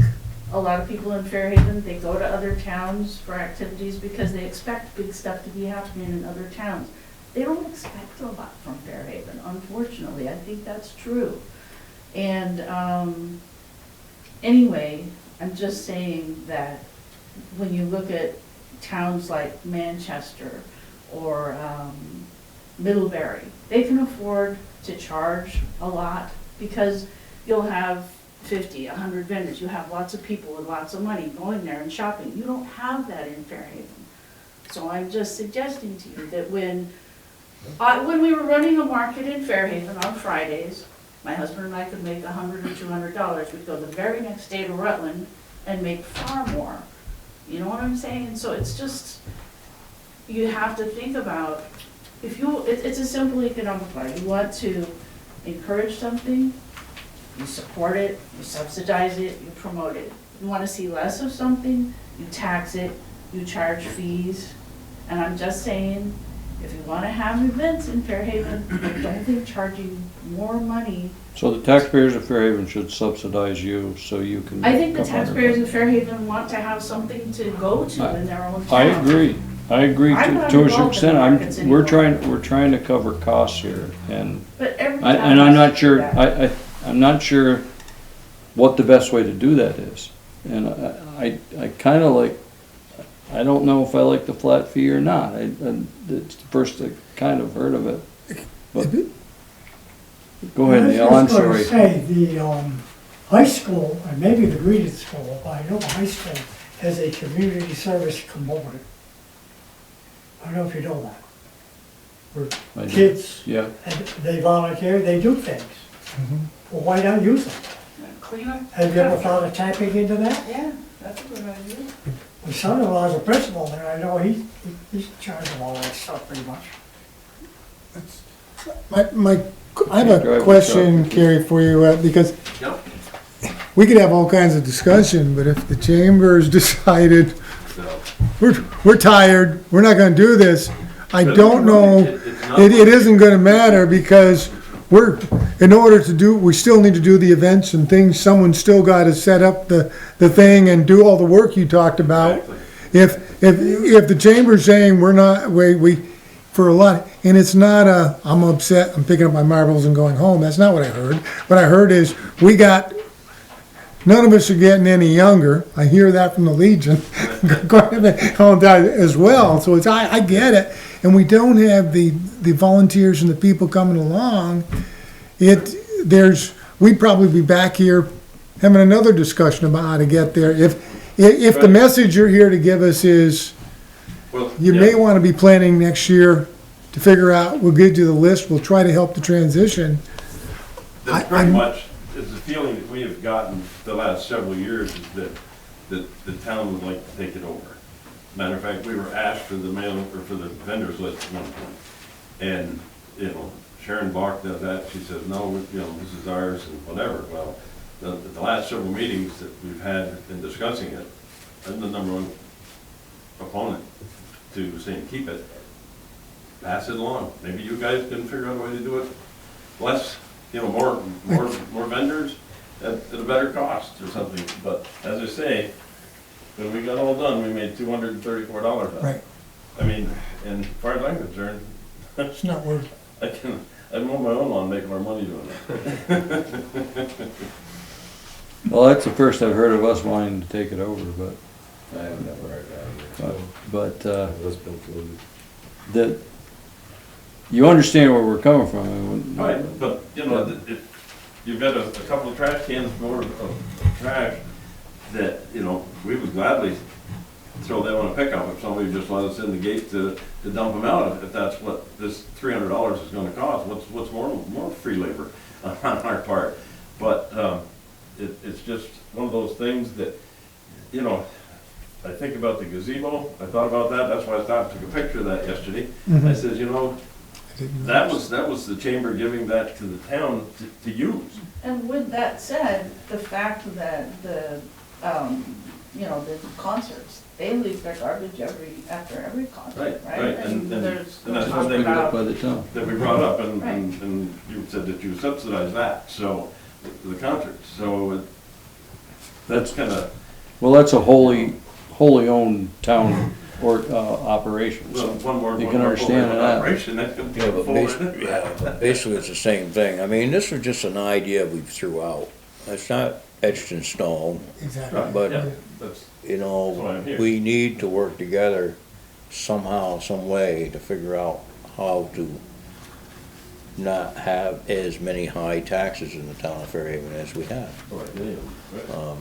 a lot of people in Fairhaven, they go to other towns for activities because they expect big stuff to be happening in other towns. They don't expect a lot from Fairhaven, unfortunately. I think that's true. And anyway, I'm just saying that when you look at towns like Manchester or Middlebury, they can afford to charge a lot because you'll have 50, 100 vendors. You have lots of people with lots of money going there and shopping. You don't have that in Fairhaven. So I'm just suggesting to you that when we were running a market in Fairhaven on Fridays, my husband and I could make $100 or $200. We'd go the very next day to Rutland and make far more. You know what I'm saying? So it's just, you have to think about, it's a simple economic law. You want to encourage something, you support it, you subsidize it, you promote it. You want to see less of something, you tax it, you charge fees. And I'm just saying, if you want to have events in Fairhaven, I don't think charging more money. So the taxpayers of Fairhaven should subsidize you so you can. I think the come under taxpayers it. of Fairhaven want to have something to go to in their own town. I agree I'm not to a involved extent. in the markets We're anymore. we're trying to cover costs here and. But every I- town And I'm has to not do sure, that. I'm not sure what the best way to do that is. And I kind of like, I don't know if I like the flat fee or not. It's the first I kind of heard of it. But, go ahead, Neil, I'm sorry. I was just going to say, the high school, and maybe the Greeting School, but I know the high school has a community service component. I don't know if you know that. Where I do. kids, Yeah, and they volunteer, they do things. Well, why not use them? Clean up. Have you ever thought of tapping into that? Yeah, that's a good idea. My son-in-law's a principal there, I know he's charging all that stuff pretty much. I have a question, Carrie, for you, because we could have all kinds of discussion, but if the chamber's decided, we're tired, we're not gonna do this, I don't know, it isn't gonna matter, because in order to do, we still need to do the events and things, someone's still gotta set up the thing and do all the work you talked about. If the chamber's saying we're not, we for a lot, and it's not I'm upset, I'm picking up my marbles and going home, that's not what I heard. What I heard is, none of us are getting any younger, I hear that from the Legion, as well, so I get it, and we don't have the volunteers and the people coming along, we'd probably be back here having another discussion about how to get there, if the message you're here to give us is, you may want to be planning next year to figure out, we'll give you the list, we'll try to help the transition. That's pretty much, it's the feeling that we have gotten the last several years is that the town would like to take it over. Matter of fact, we were asked for the for the vendors list at one point. And, Sharon Bach does that, she says, no, this is ours and whatever. Well, the last several meetings that we've had in discussing it, I'm the number one opponent to saying keep it, pass it along. Maybe you guys can figure out a way to do it less, more vendors at a better cost or something. But as I say, when we got all done, we made $234 on it. Right. I mean, and as far as I'm concerned, It's not worth it. I mow my own lawn, making more money doing that. Well, that's the first I've heard of us wanting to take it over, but, I have never heard that either. but, It's been fluid. that, you understand where we're coming from. I mean, Right, but, you know, you've got a couple of trash cans more of trash that, you know, we would gladly throw them on a pickup if somebody just let us in the gate to dump them out, if that's what this $300 is gonna cost. What's more free labor on our part? But, it's just one of those things that, you know, I think about the gazebo, I thought about that, that's why I stopped and took a picture of that yesterday. I says, you know, that was the chamber giving that to the town to use. And with that said, the fact that the, you know, the concerts, they leave their garbage after every concert, right? Right, and there's that's talk one thing about- by the town. that we brought up, and, Right. and you said that you subsidize that, so, the concerts, so that's kinda, Well, that's a wholly owned town or, operation, well, so one more. you one can more understand full-time that. operation, that's gonna be Yeah, but full. basically it's the same thing. I mean, this was just an idea we threw out. It's not etched in stone, Exactly. but, Yeah, that's, you That's why I'm know, here. we need to work together somehow, some way to figure out how to not have as many high taxes in the town of Fairhaven as we have. right, yeah, right.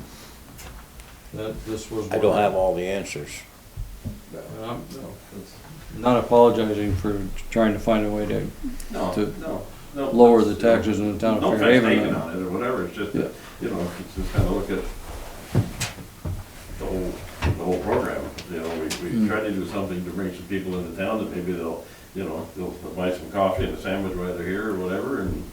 This was. I don't have all the answers. I'm not apologizing for trying to find a way to No, to no. lower the taxes in the town No of offense Fairhaven. taken on it or whatever, it's just that, you know, it's just kinda look at the whole program. You know, we try to do something to bring some people into town that maybe they'll, you know, they'll buy some coffee and a sandwich while they're here or whatever, and.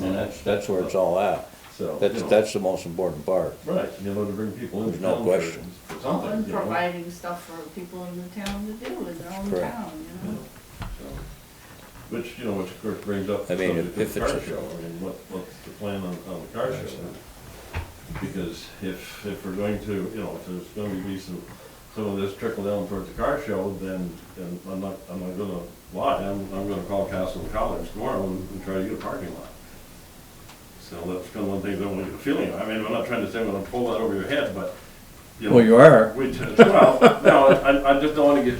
And that's where it's all at. So, That's, you know, that's the most important part. right, you know, to bring people into There's no town question. for Well, something, and you know. providing stuff for people in the town to do in their own Correct. town, you know? So, which, you know, which of course brings up I the mean, subject if of the it's car a- show. I mean, what's the plan on the car show? Because if we're going to, you know, if there's going to be some of this trickle down towards the car show, then I'm not gonna lie, I'm gonna call Castle College tomorrow and try to get a parking lot. So that's kind of one thing I don't want you to feeling. I mean, I'm not trying to say I'm gonna pull that over your head, but, you know. Well, you are. Well, no, I just don't wanna get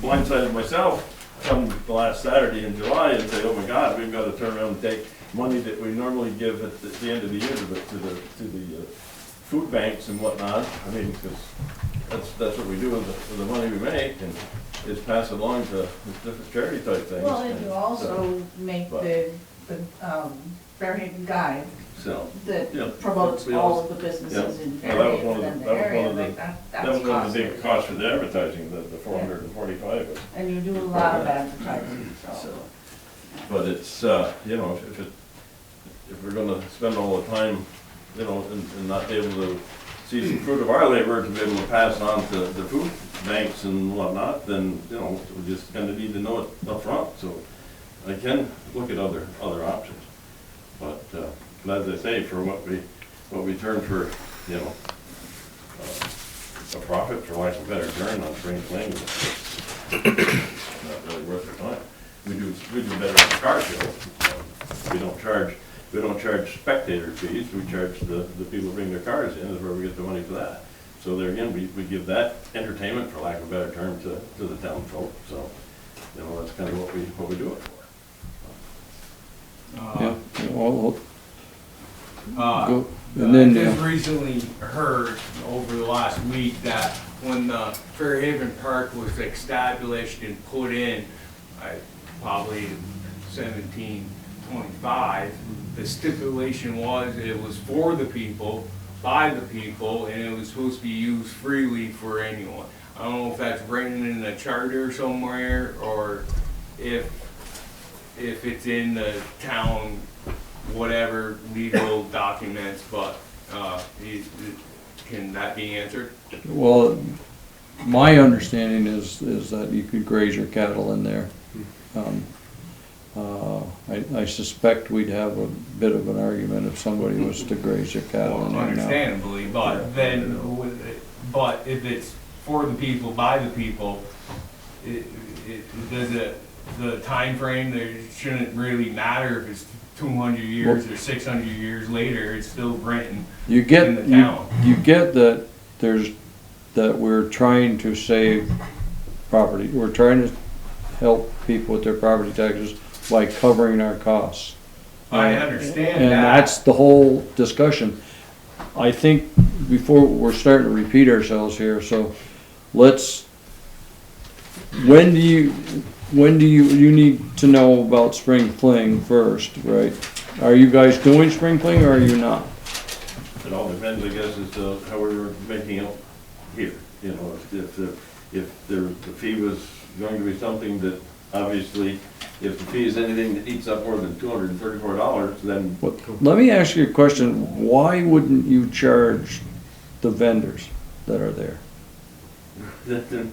blindsided myself come the last Saturday in July and say, oh my God, we've gotta turn around and take money that we normally give at the end of the year to the food banks and whatnot. I mean, because that's what we do with the money we make, and is pass it along to different charity type things. Well, and you so- also make the Fairhaven Guide So, that yeah, promotes we all also- of the businesses in Well, that was Fairhaven one of and the- the that was one area, of the- like that that's was one of the costly. big costs for the advertising, the 445 was. And you do a lot of advertising, so. So, but it's, you know, if we're gonna spend all the time, you know, and not be able to see some fruit of our labor to be able to pass on to the food banks and whatnot, then, you know, we just kinda need to know it up front. So I can look at other options. But, as I say, for what we turn for, you know, a profit, for lack of a better term, on spring fling, it's not really worth their time. We do better at the car show. We don't charge spectator fees, we charge the people who bring their cars in, is where we get the money for that. So there again, we give that entertainment, for lack of a better term, to the town folk, so, you know, that's kind of what we do it for. Yeah, well, Uh, go, and then, I just recently heard over the last week that when the Fairhaven Park was established and put in, probably 1725, the stipulation was it was for the people, by the people, and it was supposed to be used freely for anyone. I don't know if that's written in a charter somewhere, or if it's in the town, whatever legal documents, but, can that be answered? well, my understanding is that you could graze your cattle in there. I suspect we'd have a bit of an argument if somebody was to graze their cattle in Well, there now. understandably, but then but if it's for the people, by the people, the time frame, there shouldn't really matter if it's 200 years or 600 years later, it's still renting You get, in the town. you get that that we're trying to save property. We're trying to help people with their property taxes by covering our costs. I understand And that. that's the whole discussion. I think before, we're starting to repeat ourselves here, so let's, when do you need to know about spring fling first, right? Are you guys doing spring fling or are you not? It all depends, I guess, as to how we're making it here. You know, if the fee was going to be something that, obviously, if the fee is anything that eats up more than $234, then. Let me ask you a question. Why wouldn't you charge the vendors that are there? The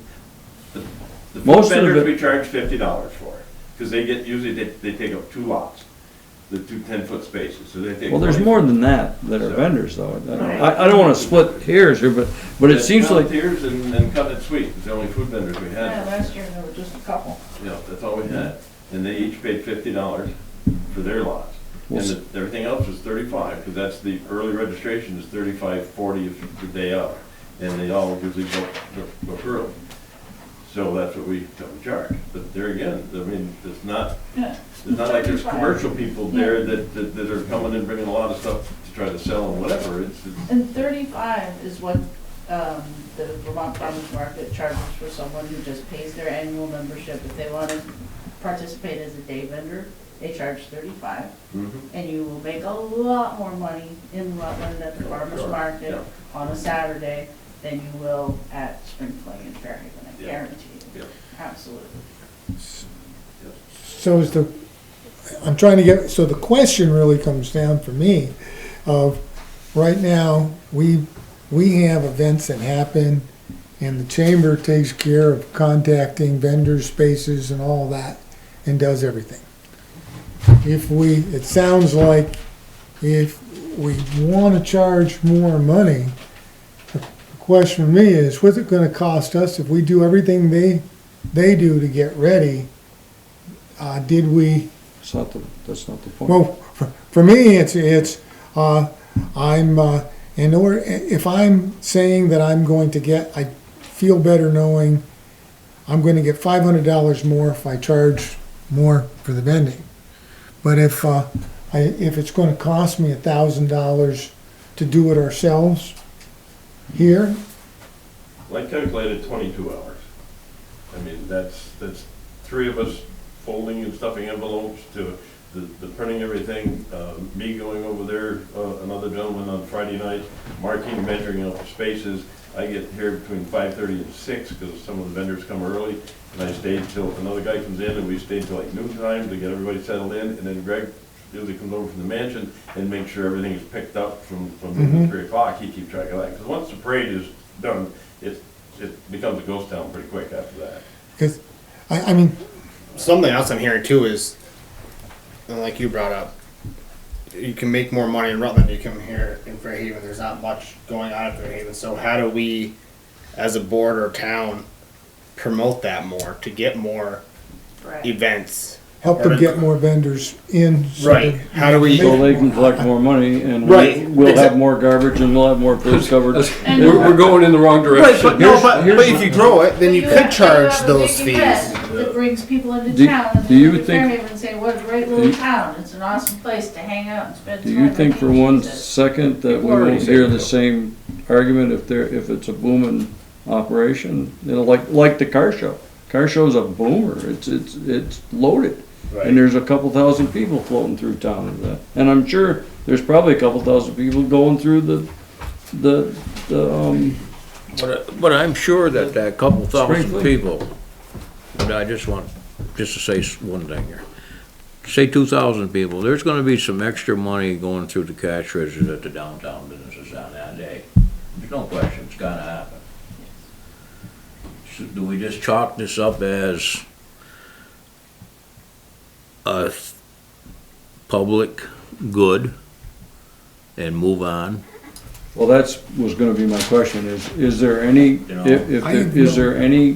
Most food of vendors it- we charge $50 for, because usually they take up 2 lots, the 2 10-foot spaces, so they take. Well, there's 20 more than that are vendors though. I don't wanna split hairs here, but it seems like. Volunteers and Cut It Sweet, it's the only food vendors we Yeah, had. last year there were just a couple. You know, that's all we had, and they each paid $50 for their lots. And everything else was 35, because that's the early registration is 35, 40 if the day of, and they all usually go early. So that's what we charge. But there again, I mean, it's not like there's commercial people there that are coming and bringing a lot of stuff to try to sell and whatever. And 35 is what the Vermont Farmers Market charges for someone who just pays their annual membership. If they want to participate as a day vendor, they charge 35. And you will make a lot more money in Rutland at the farmers market on a Saturday than you will at Spring Fling in Fairhaven. I guarantee you. Absolutely. So I'm trying to get, so the question really comes down for me of, right now, we have events that happen and the chamber takes care of contacting vendors, spaces and all that and does everything. It sounds like if we want to charge more money, the question for me is, what's it going to cost us if we do everything they do to get ready? Did we? That's not the point. Well, for me, if I'm saying that I'm going to get, I feel better knowing I'm going to get $500 more if I charge more for the vending. But if it's going to cost me $1,000 to do it ourselves here. Well, I calculated 22 hours. I mean, that's 3 of us folding and stuffing envelopes to the printing everything, me going over there, another gentleman on Friday night, marking, measuring out the spaces. I get here between 5:30 and 6 because some of the vendors come early, and I stayed till another guy comes in, and we stayed till like noon time to get everybody settled in, and then Greg usually comes over from the mansion and makes sure everything is picked up from 3 o'clock. He keeps track of that, because once the parade is done, it becomes a ghost town pretty quick after that. Because, I mean, something else I'm hearing too is, like you brought up, you can make more money in Rutland than you can here in Fairhaven. There's not much going on in Fairhaven. So how do we, as a board or town, promote that more to get more events? help them get more vendors in. Right. How do we? So they can collect more money and we'll have more garbage and we'll have more police coverage. We're going in the wrong direction. But if you grow it, then you could charge those fees. That brings people into town, and do you they look at think- Fairhaven and say, what a great little town, it's an awesome place to hang out and spend time. Do you think I for one she said. second that we won't hear the same argument if it's a booming operation? You know, like the car show. Car show's a boomer. It's loaded. Right. And there's a couple thousand people floating through town with that. And I'm sure there's probably a couple thousand people going through the But I'm sure that couple thousand Spring people, and I just want to say one thing here. Say 2,000 people, there's gonna be some extra money going through the cash register at the downtown businesses on that day. There's no question, it's gotta happen. So do we just chalk this up as a public good and move on? Well, that's, was gonna be my question, is there any, know, is there any,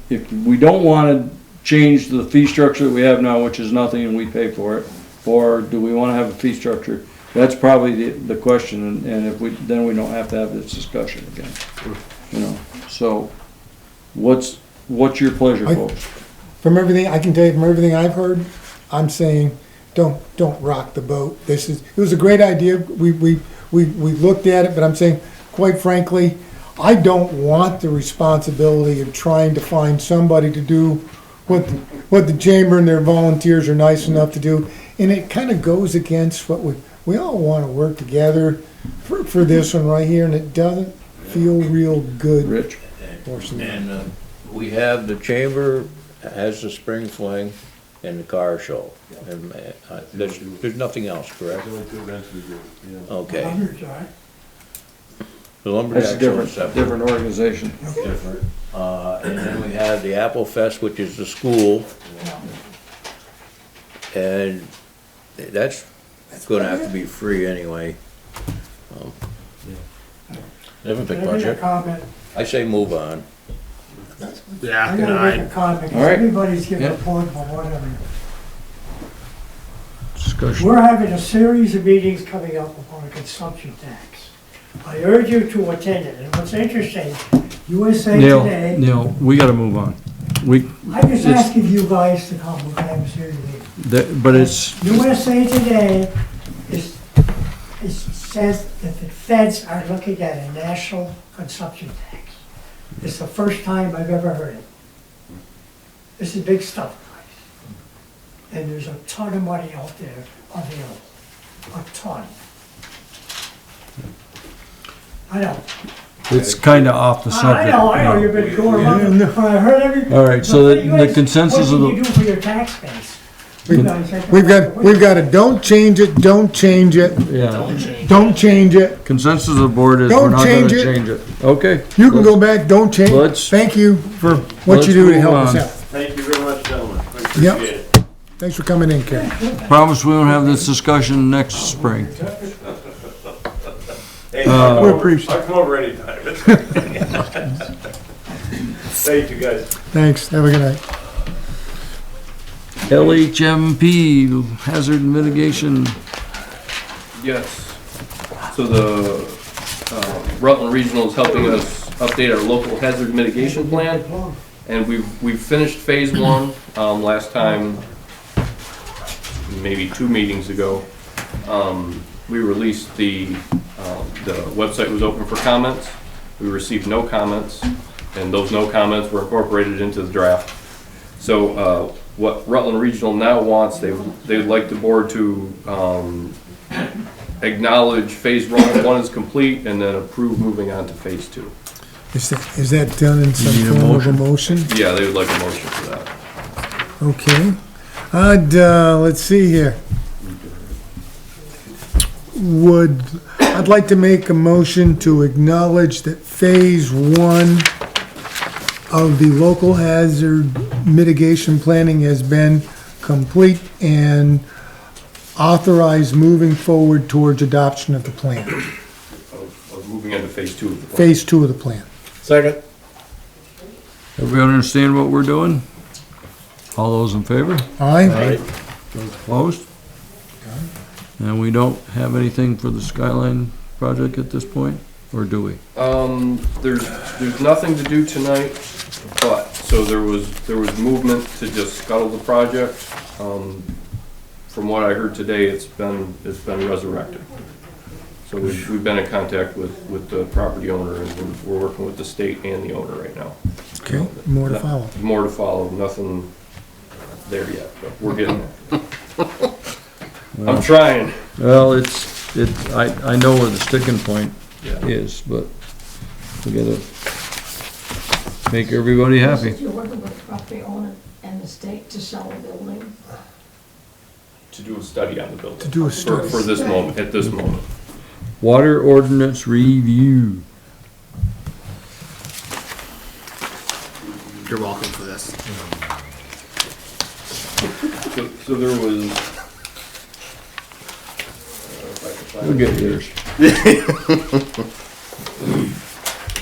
if we don't wanna change the fee structure that we have now, which is nothing and we pay for it, or do we wanna have a fee structure? That's probably the question, and if we, then we don't have to have this discussion again, you know, so, what's your pleasure, folks? From everything, I can tell you from everything I've heard, I'm saying, don't rock the boat. It was a great idea. We looked at it, but I'm saying, quite frankly, I don't want the responsibility of trying to find somebody to do what the chamber and their volunteers are nice enough to do. And it kind of goes against what we all want to work together for this one right here, and it doesn't feel real good. Rich? And we have, the chamber has the spring fling and the car show. And there's nothing else, correct? Only two events we do, yeah. Okay. Lumberjack. The That's lumberjack a show different, is separate. different organization. Different. And then we have the Apple Fest, which is the school. And that's gonna have to be free anyway. They have a big Can I make a budget. comment? I say move on. Yeah, I gotta make a comment, because All right. everybody's giving a Yeah. point for whatever. Discussion. We're having a series of meetings coming up upon a consumption tax. I urge you to attend it, and what's interesting, USA Today, Neil, we gotta move on. I'm just asking you guys to come, we're gonna have a series of meetings. But it's, USA Today says that the feds are looking at a national consumption tax. It's the first time I've ever heard it. This is big stuff, guys. And there's a ton of money out there available, a ton. I know. it's kinda off the subject. I know, you've been going around, but I heard every. All right, so but you the guys, consensus of what can you the, do for your tax base? You guys have to- We've got a don't change it, don't change it, yeah, don't change it. consensus of the board is we're Don't not gonna change it. change it. Okay. You can go back, don't change. Let's- Thank you for what let's you do to move help us on. out. Thank you very much, gentlemen. I Yep. appreciate it. Thanks for coming in, Karen. Promise we won't have this discussion next spring. Hey, Uh, We appreciate I'll come over anytime. Thank you, guys. Thanks, have a good night. LHMP, hazard mitigation. Yes. So the Rutland Regional is helping us update our local hazard mitigation plan. And we've finished phase one, last time, maybe 2 meetings ago. We released the website was open for comments. We received no comments, and those no comments were incorporated into the draft. So, what Rutland Regional now wants, they would like the board to, acknowledge phase one is complete and then approve moving on to phase 2. Is that done in some You need a form of a motion? Yeah, they would like a motion for that. Okay. Let's see here. I'd like to make a motion to acknowledge that phase 1 of the local hazard mitigation planning has been complete and authorize moving forward towards adoption of the plan. Of moving on to phase 2 of the plan. Phase 2 of the plan. Second. Everybody understand what we're doing? All those in favor? Aye? Those opposed? And we don't have anything for the Skyline project at this point, or do we? There's nothing to do tonight, but, so there was movement to just scuttle the project. From what I heard today, it's been resurrected. So we've been in contact with the property owner, and we're working with the state and the owner right now. Okay, more to follow. More to follow, nothing there yet, but we're getting there. I'm trying. Well, I know where the sticking point Yeah. is, but we gotta make everybody happy. You're working with the property owner and the state to sell the building. To do a study on the building. To do a study. For this moment, at this moment. Water ordinance review. You're welcome for this. So there was, if I can You'll get yours.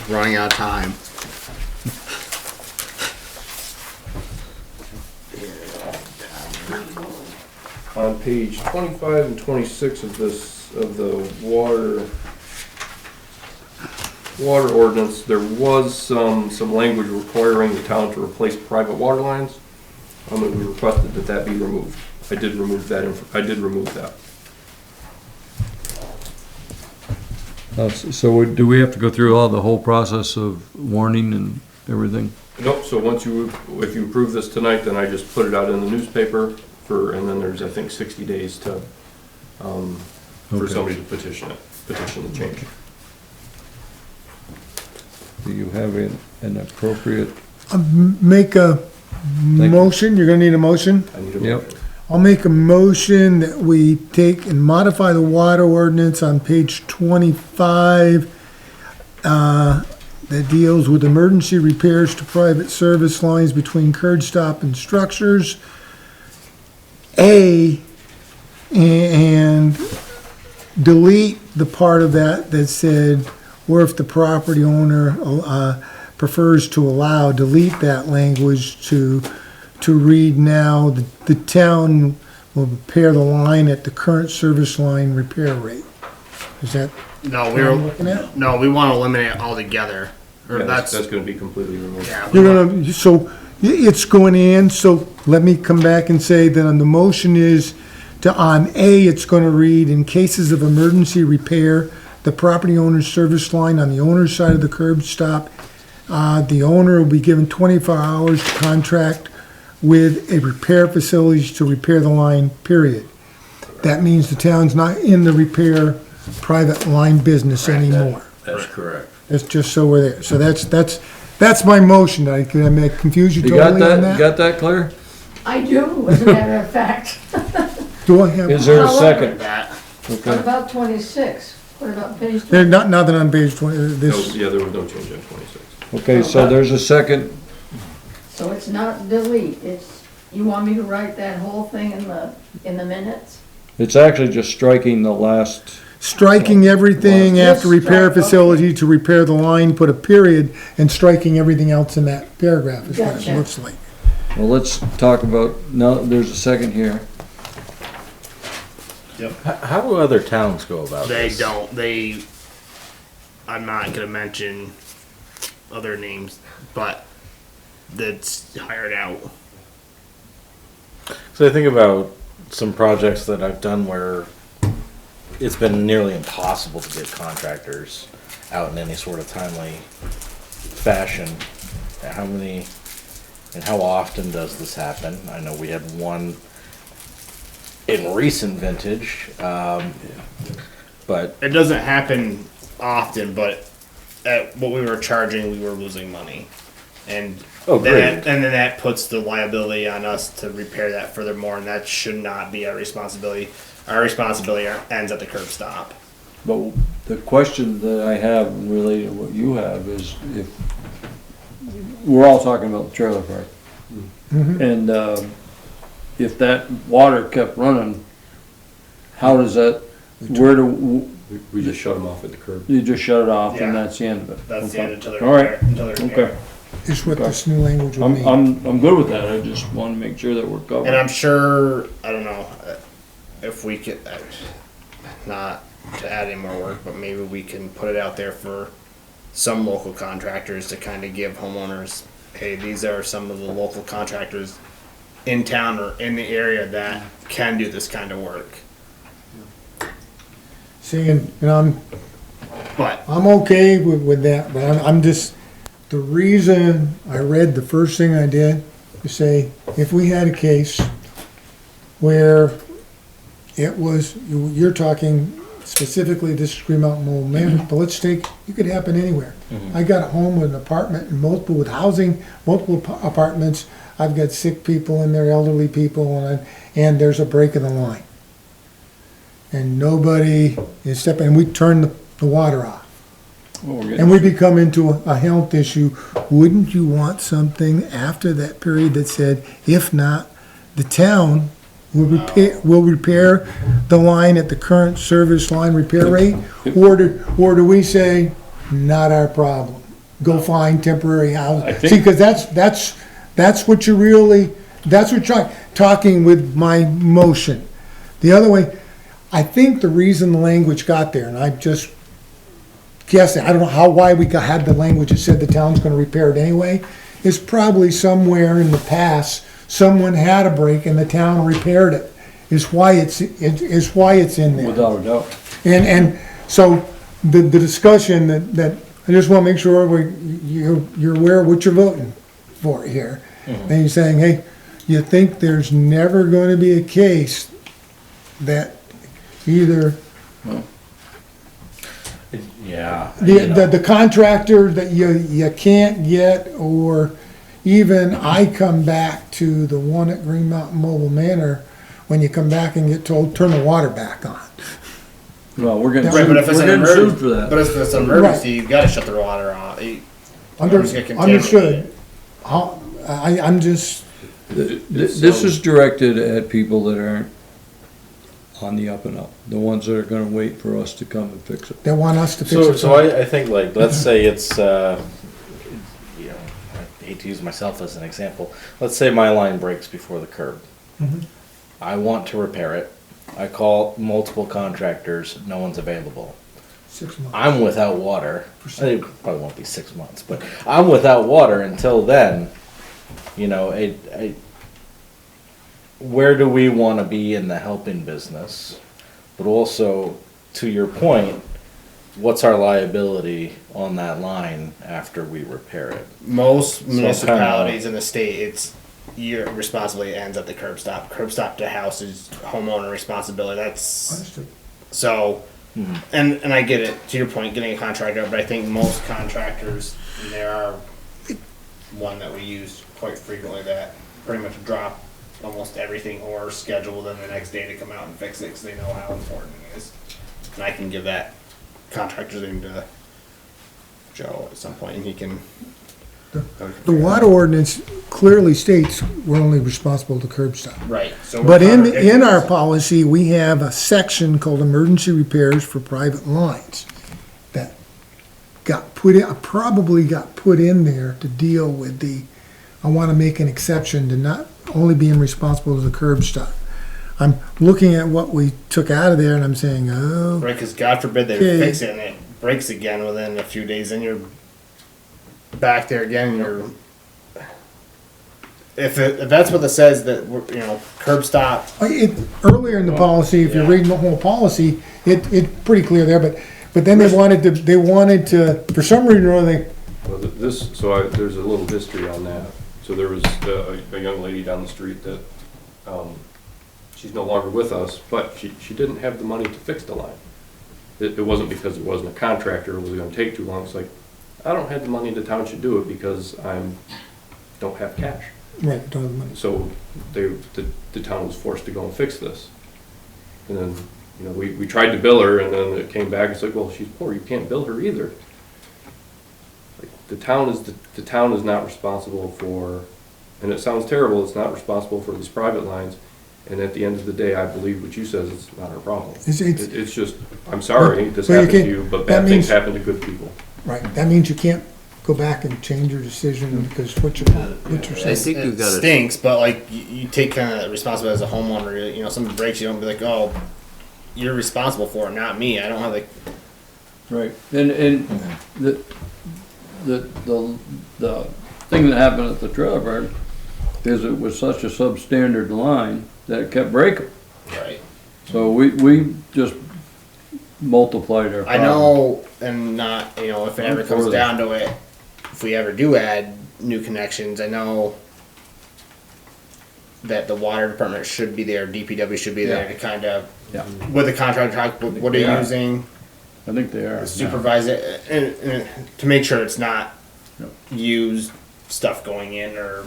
Running out of time. On page 25 and 26 of this, of the water ordinance, there was some language requiring the town to replace private water lines. And we requested that that be removed. I did remove that. So do we have to go through all the whole process of warning and everything? Nope, so once if you approve this tonight, then I just put it out in the newspaper and then there's, I think, 60 days to, for somebody to petition the change. Do you have an appropriate? Make a motion, you're gonna need a motion? I need a Yep. motion. I'll make a motion that we take and modify the water ordinance on page 25 that deals with emergency repairs to private service lines between curb stop and structures. And delete the part of that that said, or if the property owner prefers to allow, delete that language to read now, the town will repair the line at the current service line repair rate. Is that No, what I'm looking at? we want to eliminate it altogether. Or Yeah, that's, that's gonna be completely removed. yeah. You're gonna, so it's going in, so let me come back and say that on the motion is on A, it's gonna read, in cases of emergency repair, the property owner's service line on the owner's side of the curb stop, the owner will be given 24 hours to contract with a repair facility to repair the line, period. That means the town's not in the repair private line business anymore. That's correct. That's just so we're there. So that's my motion. Can I make confuse you You got totally on that? that? Got that, Claire? I do, as a matter of fact. Do I have? Is there a However, second? That. What Okay. about 26? What about page 2? There's nothing on page 20, No, this, yeah, there was no change on 26. Okay, so there's a second. So it's not delete, it's, you want me to write that whole thing in the minutes? It's actually just striking the last, striking everything Just after repair strike, okay. facility to repair the line, put a period, and striking everything else in that paragraph is what it Gotcha. looks like. well, let's talk about, now, there's a second here. How do other towns go about They this? don't. I'm not going to mention other names, but that's hired out. So I think about some projects that I've done where it's been nearly impossible to get contractors out in any sort of timely fashion. How many and how often does this happen? I know we had one in recent vintage, but It doesn't happen often, but at what we were charging, we were losing money. And then that puts the liability on us to repair that furthermore, and that should not be our responsibility. Our responsibility ends at the curb stop. But the question that I have related to what you have is if, we're all talking about the trailer park. And, if that water kept running, how does that, where do, We just shut them off at the curb. you just shut it off and Yeah. that's the end of it? That's the end until they're All right. repaired. Until they're repaired. Okay, Is what this new language would I'm, mean. I'm good with that, I just wanna make sure that we're And covered. I'm sure, I don't know, if we could, not to add any more work, but maybe we can put it out there for some local contractors to kind of give homeowners, hey, these are some of the local contractors in town or in the area that can do this kind of work. Seeing, I'm But, okay with that, but I'm just, the reason I read the first thing I did is say, if we had a case where it was, you're talking specifically this is Green Mountain Mole Management, but let's take, it could happen anywhere. I got a home with an apartment and multiple with housing, multiple apartments. I've got sick people in there, elderly people, and there's a break in the line. And nobody is stepping, and we turn the water off. And we become into a health issue. Wouldn't you want something after that period that said, if not, the town will repair the line at the current service line repair rate? Or do we say, not our problem? Go find temporary I housing? think- See, because that's what you're really, that's what you're talking with my motion. The other way, I think the reason the language got there, and I'm just guessing, I don't know why we had the language that said the town's gonna repair it anyway, is probably somewhere in the past, someone had a break and the town repaired it, is why it's in there. Without a doubt. And so the discussion that, I just wanna make sure you're aware of what you're voting for here. And you're saying, hey, you think there's never gonna be a case that either Yeah. the contractor that you can't get, or even I come back to the one at Green Mountain Mobile Manor, when you come back and get told, turn the water back on. Well, we're getting Right, sued, but if it's we're an getting sued emergency, for that. but if it's an emergency, you've gotta shut the water off. Understood. I'm just, This is directed at people that aren't on the up and up, the ones that are gonna wait for us to come and fix it. they want us to fix So, it. so I think like, let's say it's, you know, I hate to use myself as an example. Let's say my line breaks before the curb. Mhm. I want to repair it. I call multiple contractors, no one's available. 6 months. I'm without water. It probably won't be 6 months, but I'm without water until then. You know, where do we want to be in the helping business? But also, to your point, what's our liability on that line after we repair it? Most So municipalities in the state, it's your responsibility ends at the curb stop. Curb stop to house is homeowner responsibility. That's Understood. so. And I get it, to your point, getting a contractor, but I think most contractors, and there are one that we use quite frequently that pretty much drop almost everything or schedule them the next day to come out and fix it because they know how important it is. And I can give that contractor's name to Joe at some point and he can. The water ordinance clearly states we're only responsible to curb stop. Right. So But in our policy, we have a section called emergency repairs for private lines that got put in, probably got put in there to deal with I wanna make an exception to not only being responsible as a curb stop. I'm looking at what we took out of there and I'm saying, oh, right, because God forbid they Okay. fix it and it breaks again within a few days, then you're back there again. If that's what it says that curb stop. earlier in the policy, if you're reading the whole policy, it's pretty clear there, but then they wanted to, for some reason or other, Well, there's a little history on that. So there was a young lady down the street that, she's no longer with us, but she didn't have the money to fix the line. It wasn't because it wasn't a contractor, it was gonna take too long. It's like, I don't have the money, the town should do it because don't have cash. right, don't have the money. So the town was forced to go and fix this. And then, we tried to bill her and then it came back, it's like, well, she's poor, you can't bill her either. Like, the town is not responsible for, and it sounds terrible, it's not responsible for these private lines. And at the end of the day, I believe what you says, it's not our problem. It's just, I'm sorry, this So you happened to can't- you, but that bad things means- happen to good people. Right, that means you can't go back and change your decision because what you're I saying. think you It gotta, stinks, but like you take kind of responsibility as a homeowner. Something breaks, you don't be like, oh, you're responsible for it, not me. I don't have like. Right, and the thing that happened at the trailer park is it was such a substandard line that it kept breaking. Right. So we just multiplied our I problem. know, and not if it ever comes down to it, if we ever do add new connections, I know that the water department should be there, DPW should be there to kind of with the contract talk. What are you using? I think they are. Supervise it and to make sure it's not used stuff going in or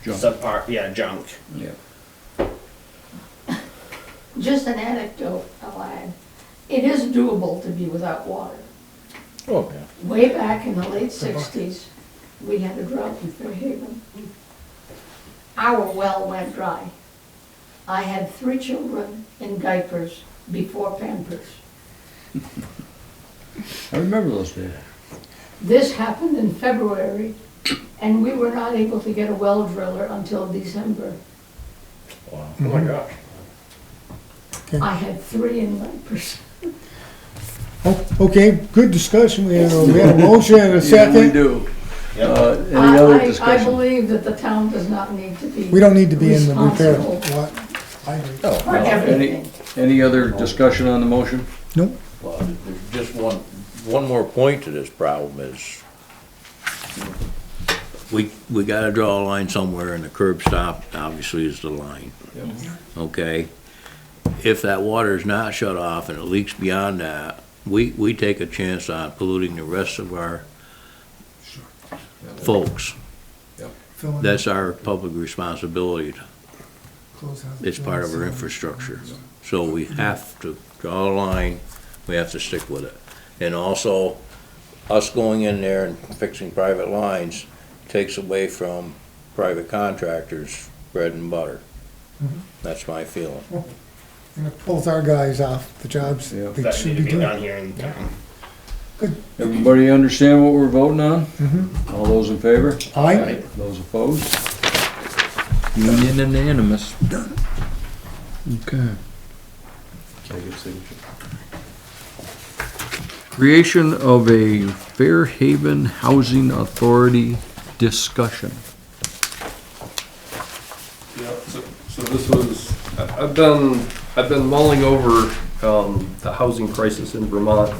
Junk. subpart, junk. Yeah. Just an anecdote I'll add. It is doable to be without water. Oh, yeah. Way back in the late 60s, we had a drought in Fairhaven. Our well went dry. I had 3 children in diapers before Pampers. I remember those days. This happened in February, and we were not able to get a well driller until December. Wow. Oh my gosh. I had 3 in Pampers. Oh, okay, good discussion. We had a motion and a Yeah, we second. do. Any other I discussion? believe that the town does not need to be We don't need to be in the repair. responsible What? I agree. for everything. Any other discussion on the motion? Nope. Well, there's just one more point to this problem is we gotta draw a line somewhere and the curb stop obviously is the line. Okay? If that water is not shut off and it leaks beyond that, we take a chance on polluting the rest of our folks. Fill in, That's our public responsibility. close out the It's part of our joints. infrastructure. So we have to draw a line, we have to stick with it. And also, us going in there and fixing private lines takes away from private contractors' bread and butter. That's my feeling. And it pulls our guys off the jobs Yeah. they That should need be to be doing. done here in town. Everybody understand what we're voting on? Mhm. All those in favor? Aye. Those opposed? Unanimous. Okay. Creation of a Fairhaven Housing Authority discussion. Yeah, so this was, I've been mulling over, the housing crisis in Vermont.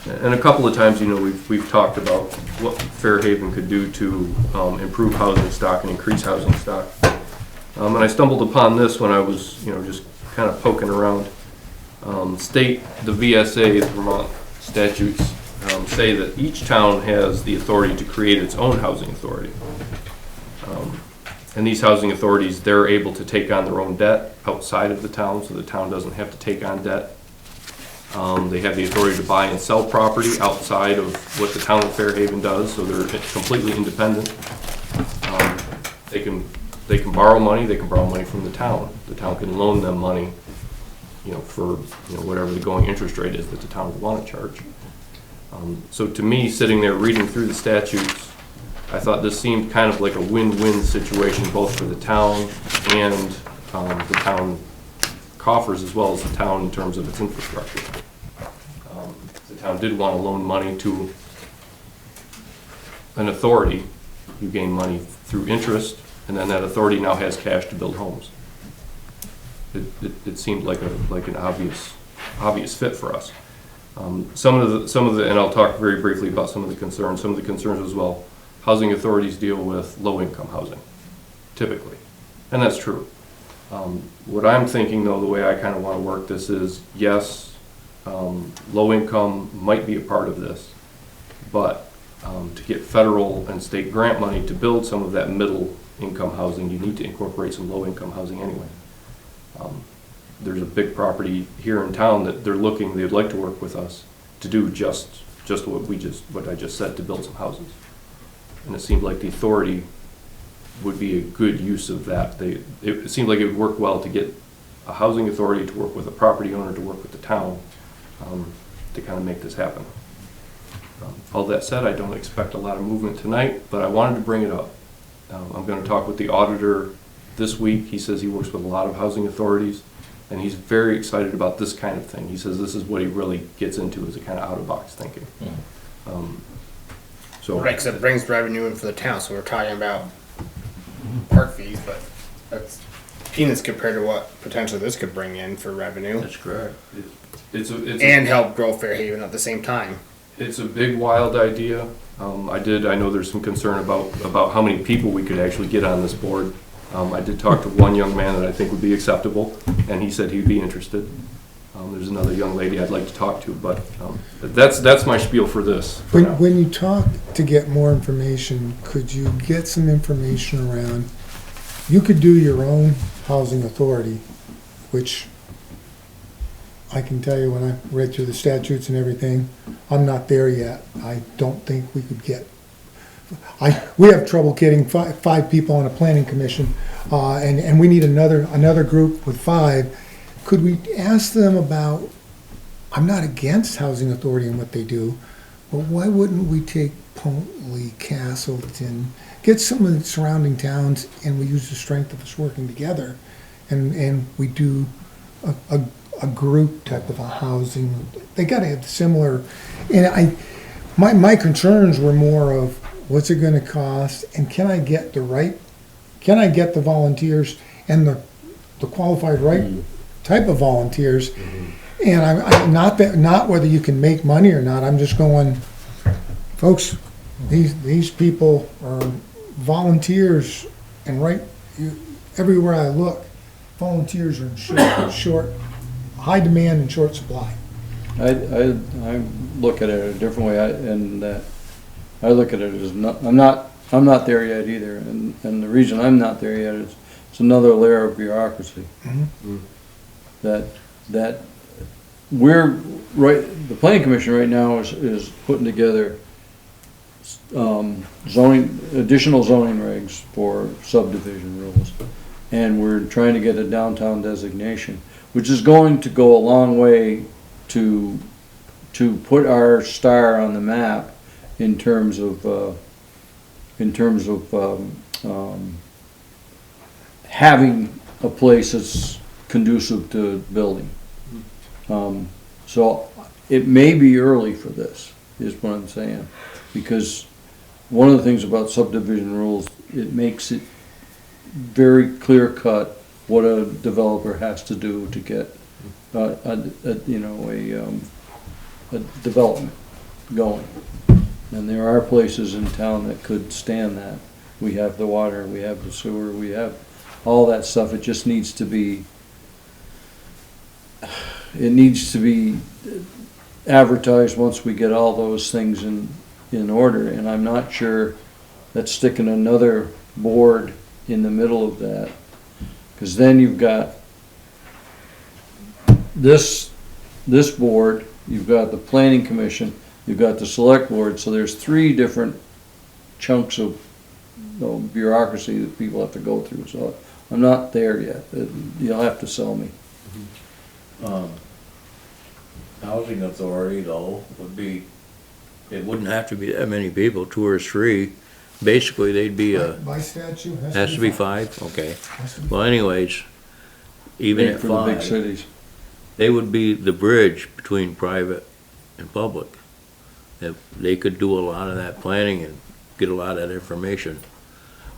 And a couple of times, we've talked about what Fairhaven could do to, improve housing stock and increase housing stock. And I stumbled upon this when I was, just kind of poking around. The VSA, the Vermont statutes, say that each town has the authority to create its own housing authority. And these housing authorities, they're able to take on their own debt outside of the town, so the town doesn't have to take on debt. They have the authority to buy and sell property outside of what the town of Fairhaven does, so they're completely independent. They can borrow money, they can borrow money from the town. The town can loan them money, for, whatever the going interest rate is that the town would want to charge. So to me, sitting there reading through the statutes, I thought this seemed kind of like a win-win situation, both for the town and the town coffers, as well as the town in terms of its infrastructure. The town did want to loan money to an authority who gained money through interest, and then that authority now has cash to build homes. It seemed like an obvious fit for us. Some of the, and I'll talk very briefly about some of the concerns. Some of the concerns as well. Housing authorities deal with low-income housing, typically, and that's true. What I'm thinking, though, the way I kind of want to work this is, yes, low income might be a part of this, but to get federal and state grant money to build some of that middle income housing, you need to incorporate some low income housing anyway. There's a big property here in town that they'd like to work with us to do just what I just said, to build some houses. And it seemed like the authority would be a good use of that. It seemed like it would work well to get a housing authority to work with a property owner to work with the town to kind of make this happen. All that said, I don't expect a lot of movement tonight, but I wanted to bring it up. I'm going to talk with the auditor this week. He says he works with a lot of housing authorities, and he's very excited about this kind of thing. He says this is what he really gets into, is a kind of out-of-box thinking. So, Right, because it brings revenue in for the town, so we're talking about park fees, but that's peanuts compared to what potentially this could bring in for revenue. That's correct. And help grow Fairhaven at the same time. It's a big, wild idea. I know there's some concern about how many people we could actually get on this board. I did talk to one young man that I think would be acceptable, and he said he'd be interested. There's another young lady I'd like to talk to, but that's my spiel for this. For now. When you talk to get more information, could you get some information around, you could do your own housing authority, which I can tell you when I read through the statutes and everything, I'm not there yet. I don't think we could get, we have trouble getting five people on a planning commission, and we need another group with 5. could we ask them about, I'm not against Housing Authority and what they do, but why wouldn't we take Pontley, Castleton, get some of the surrounding towns, and we use the strength of us working together, and we do a group type of a housing. They gotta have similar, and my concerns were more of, what's it gonna cost, and can I get the volunteers and the qualified type of volunteers? And I'm not whether you can make money or not, I'm just going, folks, these people are volunteers, and everywhere I look, volunteers are in short, high demand and short supply. I look at it a different way, I look at it as I'm not there yet either, and the reason I'm not there yet is it's another layer of bureaucracy. That the planning commission right now is putting together additional zoning regs for subdivision rules, and we're trying to get a downtown designation, which is going to go a long way to put our star on the map in terms of having a place that's conducive to building. So it may be early for this, is what I'm saying, because one of the things about subdivision rules, it makes it very clear cut what a developer has to do to get a development going. And there are places in town that could stand that. We have the water, we have the sewer, we have all that stuff. It just needs to be, advertised once we get all those things in order. And I'm not sure that sticking another board in the middle of that, because then you've got this board, you've got the planning commission, you've got the select board, so there's 3 different chunks of bureaucracy that people have to go through. So I'm not there yet. You'll have to sell me. Housing authority though it wouldn't have to be that many people, 2 or 3. Basically, they'd be By statute, has to be 5, okay. Well anyways, even at For the big 5, cities. they would be the bridge between private and public. If they could do a lot of that planning and get a lot of that information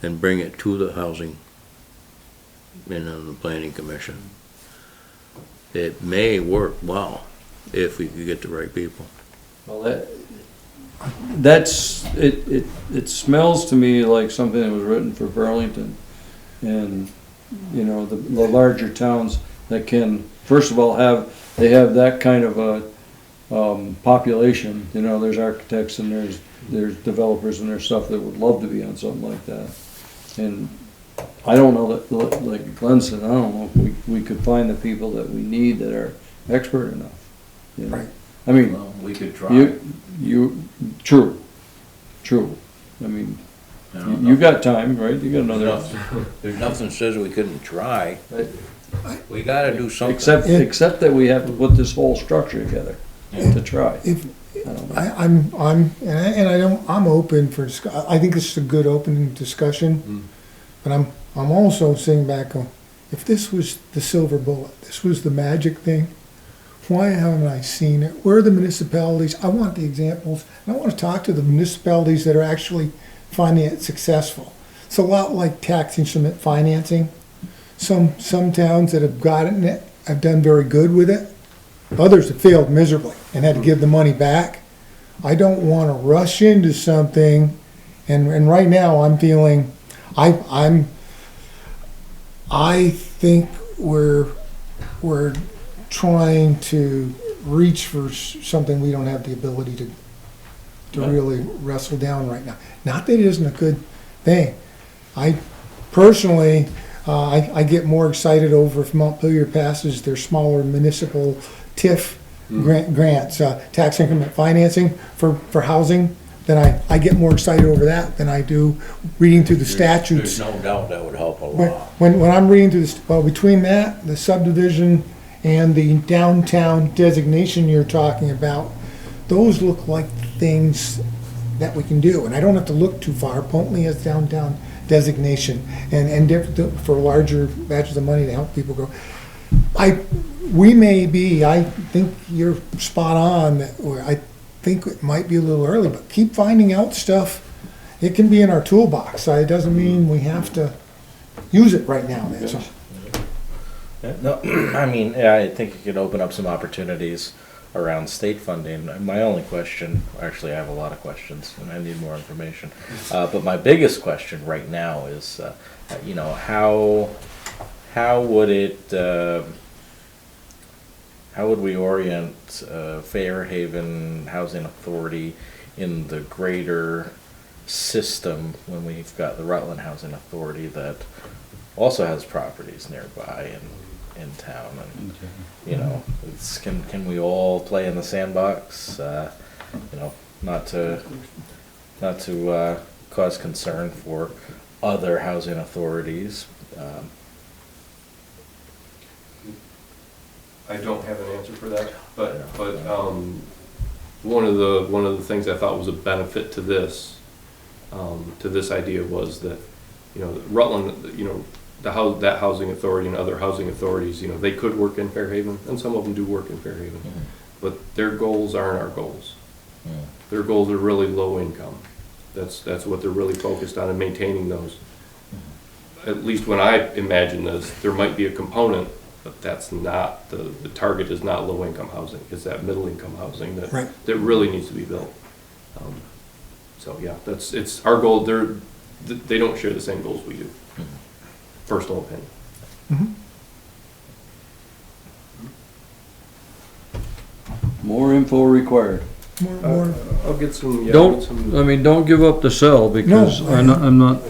and bring it to the housing and on the planning commission. It may work well if we could get the right people. Well, it smells to me like something that was written for Burlington, and the larger towns that can, first of all, have that kind of a population. There's architects and there's developers and there's stuff that would love to be on something like that. And I don't know that, like Glenn said, I don't know if we could find the people that we need that are expert enough. Right. I mean, Well, we could try. True. I mean, you got time, right? You got another. There's nothing says we couldn't try. We gotta do something. Except that we have to put this whole structure together to try. I'm open for, I think this is a good open discussion, but I'm also sitting back on, if this was the silver bullet, this was the magic thing, why haven't I seen it? Where are the municipalities? I want the examples, and I want to talk to the municipalities that are actually finding it successful. It's a lot like tax instrument financing. Some towns that have gotten it have done very good with it. Others have failed miserably and had to give the money back. I don't want to rush into something, and right now I'm feeling, I think we're trying to reach for something we don't have the ability to really wrestle down right now. Not that it isn't a good thing. I personally, I get more excited over if Montpelier passes their smaller municipal TIF grants, tax increment financing for housing, then I get more excited over that than I do reading through the statutes. There's no doubt that would help a lot. When I'm reading through this, well, between that, the subdivision, and the downtown designation you're talking about, those look like things that we can do. And I don't have to look too far. Pontley has downtown designation and for larger batches of money to help people grow. I think you're spot on, or I think it might be a little early, but keep finding out stuff. It can be in our toolbox. It doesn't mean we have to use it right now. That's all. No, I mean, yeah, I think it could open up some opportunities around state funding. My only question, actually, I have a lot of questions, and I need more information. But my biggest question right now is, you know, how would it, how would we orient Fairhaven Housing Authority in the greater system when we've got the Rutland Housing Authority that also has properties nearby in town, and you know, can we all play in the sandbox? You know, not to cause concern for other housing authorities. I don't have an answer for that, but one of the things I thought was a benefit to this idea was that, you know, Rutland, you know, that housing authority and other housing authorities, you know, they could work in Fairhaven, and some of them do work in Fairhaven, but their goals aren't our goals. Their goals are really low income. That's what they're really focused on, and maintaining those. At least when I imagine this, there might be a component, but that's not, the target is not low income housing. It's that middle income housing that really needs to be built. So yeah, it's our goal. They don't share the same goals we do. Personal opinion. More info required. I'll get some. Yeah, don't give up the cell, because I'm not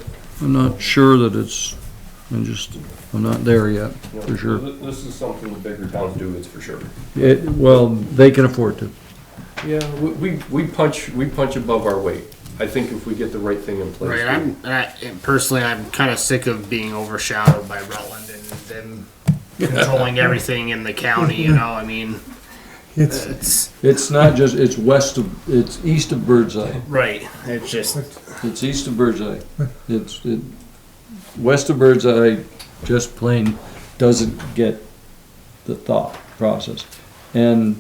sure that it's. I'm not there yet, for sure. This is something the bigger towns do. It's for sure. Well, they can afford to. Yeah, we punch above our weight. I think if we get the right thing in place. Right, personally, I'm kind of sick of being overshadowed by Rutland and them controlling everything in the county. You know, I mean, it's not just, it's east of Birdseye. Right. It's east of Birdseye. West of Birdseye just plain doesn't get the thought process, and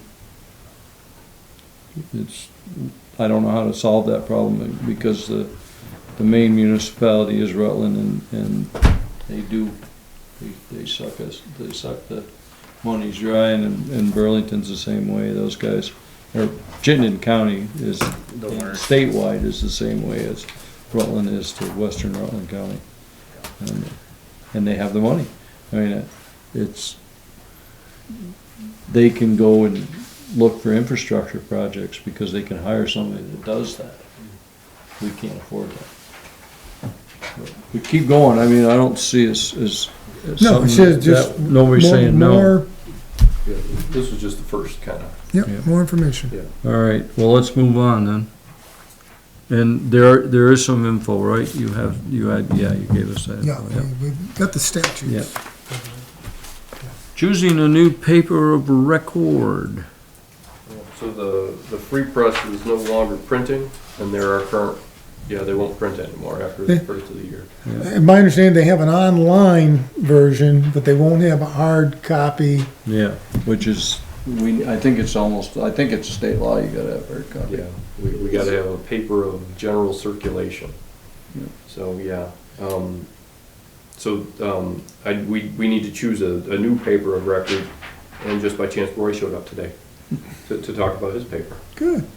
I don't know how to solve that problem, because the main municipality is Rutland, and they suck the monies dry, and Burlington's the same way. Those guys, or Chittenden County is statewide is the same way as Rutland is to Western Rutland County, and they have the money. I mean, they can go and look for infrastructure projects because they can hire somebody that does that. We can't afford that. But we keep going. I mean, I don't see us as no, it's just nobody's saying no. Yeah, this was just the first kind of. Yep, more information. Yeah. All right. Well, let's move on then. And there is some info, right? You gave us that. Yeah, we've got the statutes. Yeah. Choosing a new paper of record. So the free press is no longer printing, and there are current, they won't print anymore after the first of the year. In my understanding, they have an online version, but they won't have a hard copy. Yeah, which is, I think it's a state law, you gotta have a hard copy. Yeah, we gotta have a paper of general circulation. Yeah. So, we need to choose a new paper of record, and just by chance Roy showed up today to talk about his paper. Good.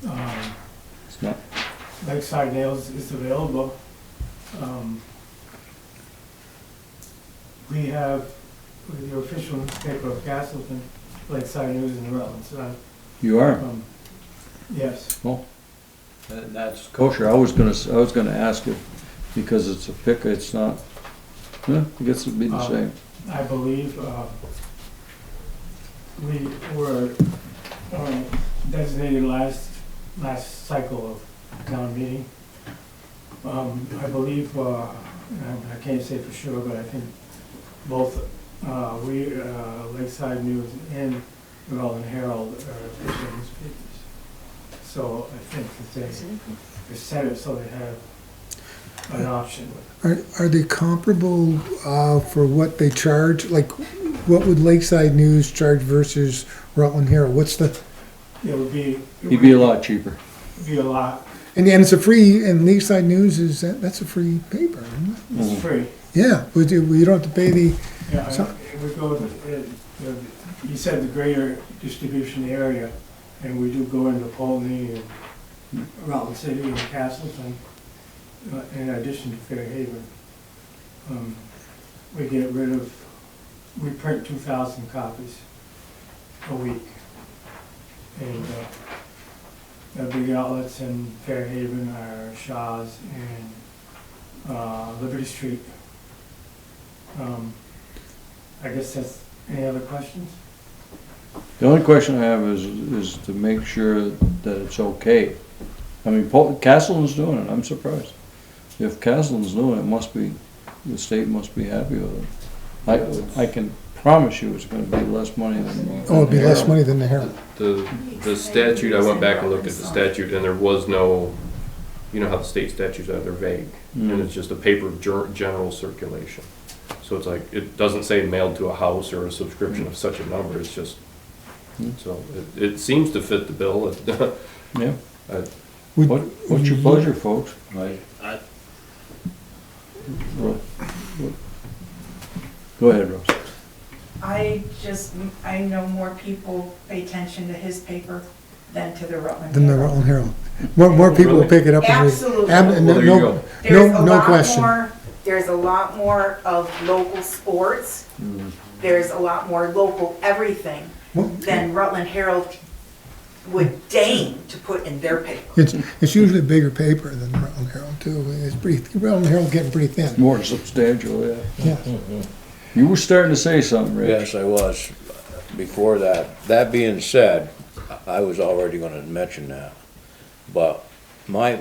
It's not. Lakeside Nails is available. We have the official newspaper of Castleton, Lakeside News in Rutland. So, you are? Yes. Well, that's kosher. I was gonna ask it because it's a pick. It's not. I guess it'd be the same. I believe we were designated last cycle of town meeting. I believe I can't say for sure, but I think both Lakeside News and Rutland Herald are official newspapers. So I think that they set it so they have an option. Are they comparable, for what they charge? Like, what would Lakeside News charge versus Rutland Herald? What's the, It would be. He'd be a lot cheaper. Be a lot. and it's a free, and Lakeside News that's a free paper, isn't it? It's free. Yeah, we don't have to pay the, Yeah, So- it would go, you said the greater distribution area, and we do go into Pulteney and Rutland City and Castleton, in addition to Fairhaven. We get rid of, we print 2,000 copies a week. And the big outlets in Fairhaven are Shaw's and Liberty Street. I guess that's, any other questions? The only question I have is to make sure that it's okay. I mean, Castleton's doing it, I'm surprised. If Castleton's doing it, must be, the state must be happy with it. I can promise you it's gonna be less money than. oh, it'd be less money than the Herald. The statute, I went back and looked at the statute, and there was no, you know how the state statutes are, they're vague. And it's just a paper of general circulation. So it's like, it doesn't say mailed to a house or a subscription of such a number, it's just, so it seems to fit the bill. Yeah. What's your pleasure, folks? Go ahead, Rose. I know more people pay attention to his paper than to the Rutland Than the Herald. Rutland Herald. More people will pick it up and read. Absolutely. And Well, there you go. no question. There's a lot more of local sports. There's a lot more local everything than Rutland Herald would deign to put in their paper. It's usually a bigger paper than the Rutland Herald too. It's pretty, Rutland Herald's getting pretty thin. More substantial, yeah. Yeah. You were starting to say something, Rich. Yes, I was, before that. That being said, I was already gonna mention that. But my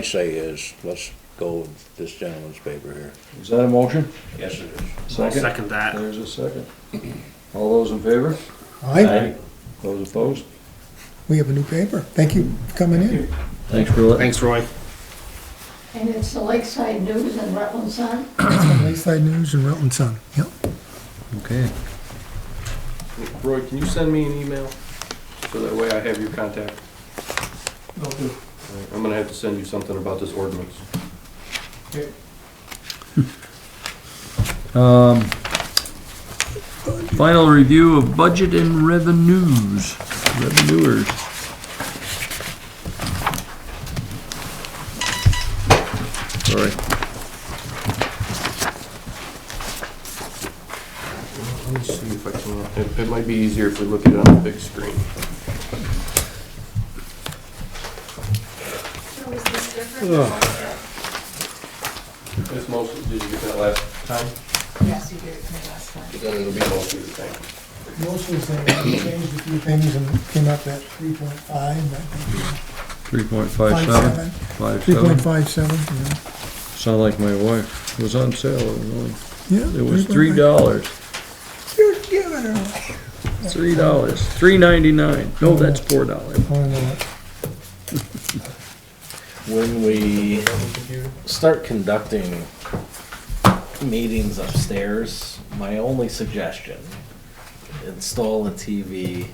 say is, let's go with this gentleman's paper here. Is that a motion? Yes, it is. Second? Second that. There's a second. All those in favor? Aye. Those opposed? We have a new paper. Thank you for coming in. Thanks for letting. Thanks, Roy. And it's the Lakeside News and Rutland Sun. Lakeside News and Rutland Sun, yep. Okay. Roy, can you send me an email? So that way I have your contact. Will do. I'm gonna have to send you something about this ordinance. Okay. Final review of budget and revenuers. Sorry. Let me see if I can, it might be easier if we look at it on the big screen. So is this different? It's mostly, did you get that last time? Yes, you did it to me last time. Then it'll be mostly the same. Most of the things, we changed a few things and came up at 3.5, 3.57. 3.57, yeah. Sound like my wife. It was on sale, Illinois. Yeah. It was $3. You're giving it away. $3. $3.99. No, that's $4. Oh, I know it. When we start conducting meetings upstairs, my only suggestion, install a TV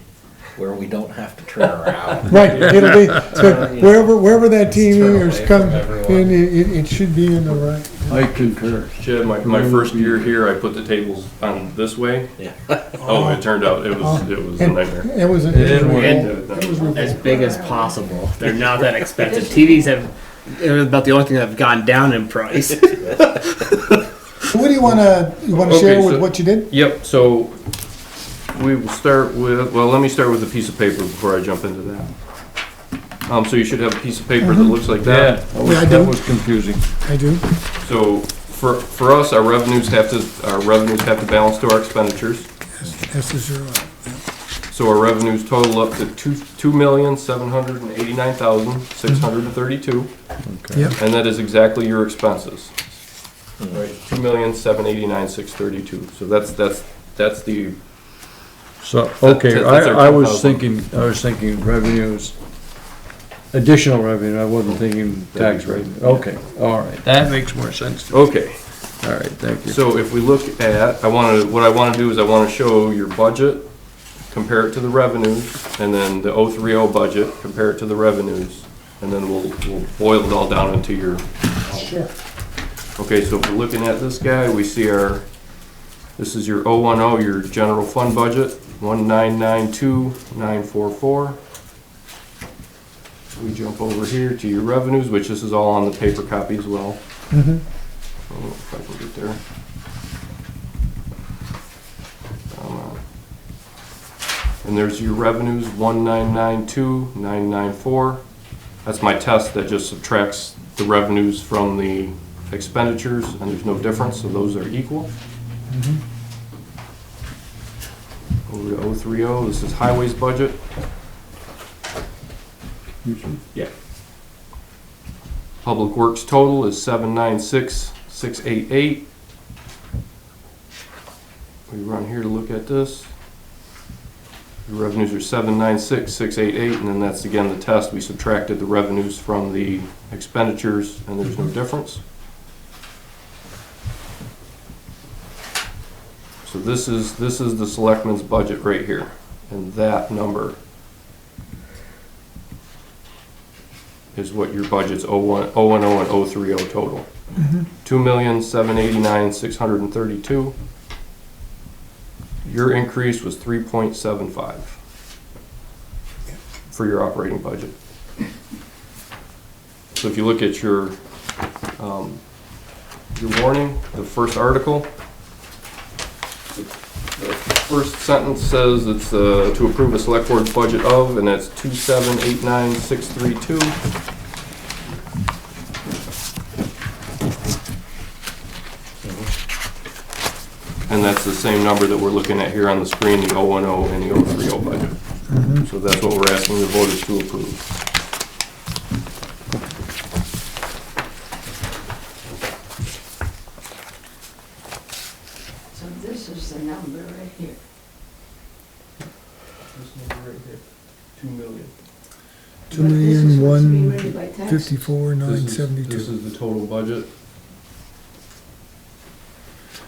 where we don't have to turn around. Right, it'll be, so wherever that TV is away coming, from everyone. and it should be in the right. I concur. Chad, my first year here, I put the tables on this way. Yeah. Oh, it turned out, it was a nightmare. It was, As big as possible. They're not that expensive. TVs it was about the only thing that have gone down in price. What do you wanna Okay, share with so- what you did? Yep, so we will start with, well, let me start with a piece of paper before I jump into that. So you should have a piece of paper that looks like that. Yeah, I That do. was confusing. I do. So for us, our revenues have to balance to our expenditures. That's the zero. So our revenues total up to $2,789,632. Okay. Yep. And that is exactly your expenses. right, 2,789,632. So that's the, So, okay, that's our I was 10,000. thinking revenues, additional revenue, I wasn't thinking tax That'd be rate. great. Okay, all right, that makes more sense to me. okay. All right, thank you. So if we look at, what I wanna do is I wanna show your budget, compare it to the revenues, and then the 030 budget, compare it to the revenues, and then we'll boil it all down into your. Sure. Okay, so if we're looking at this guy, we see this is your 010, your general fund budget, 1,992,944. We jump over here to your revenues, which this is all on the paper copy as well. Mm-hmm. I don't know if I can get there. And there's your revenues, 1,992,994. That's my test that just subtracts the revenues from the expenditures, and there's no difference, so those are equal. Over to 030, this is highways budget. Yeah. Public works total is 796,688. We run here to look at this. The revenues are 796,688, and then that's again the test. We subtracted the revenues from the expenditures, and there's no difference. So this is the selectmen's budget right here, and that number is what your budget's 010 and 030 total. 2,789,632. Your increase was 3.75 for your operating budget. So if you look at your warning, the first article, the first sentence says it's to approve a select board budget of, and that's 2,789,632. And that's the same number that we're looking at here on the screen, the 010 and the 030 budget. So that's what we're asking the voters to approve. So this is the number right here. This number right here, 2 million. 2,154,972. This is the total budget.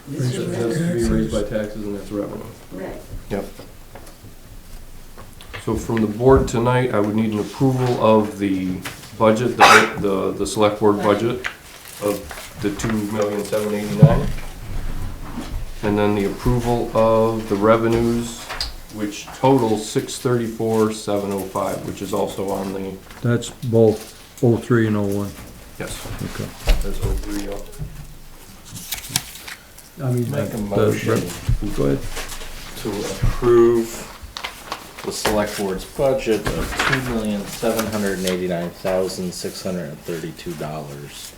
This is It has to be raised by taxes, and that's revenue. Right. Yep. So from the board tonight, I would need an approval of the budget, the select board budget of the 2,789,000. And then the approval of the revenues, which total 634,705, which is also on the, That's both 03 and 01. yes, Okay. that's 030. I mean, Make a motion Go ahead. to approve the select board's budget of $2,789,632.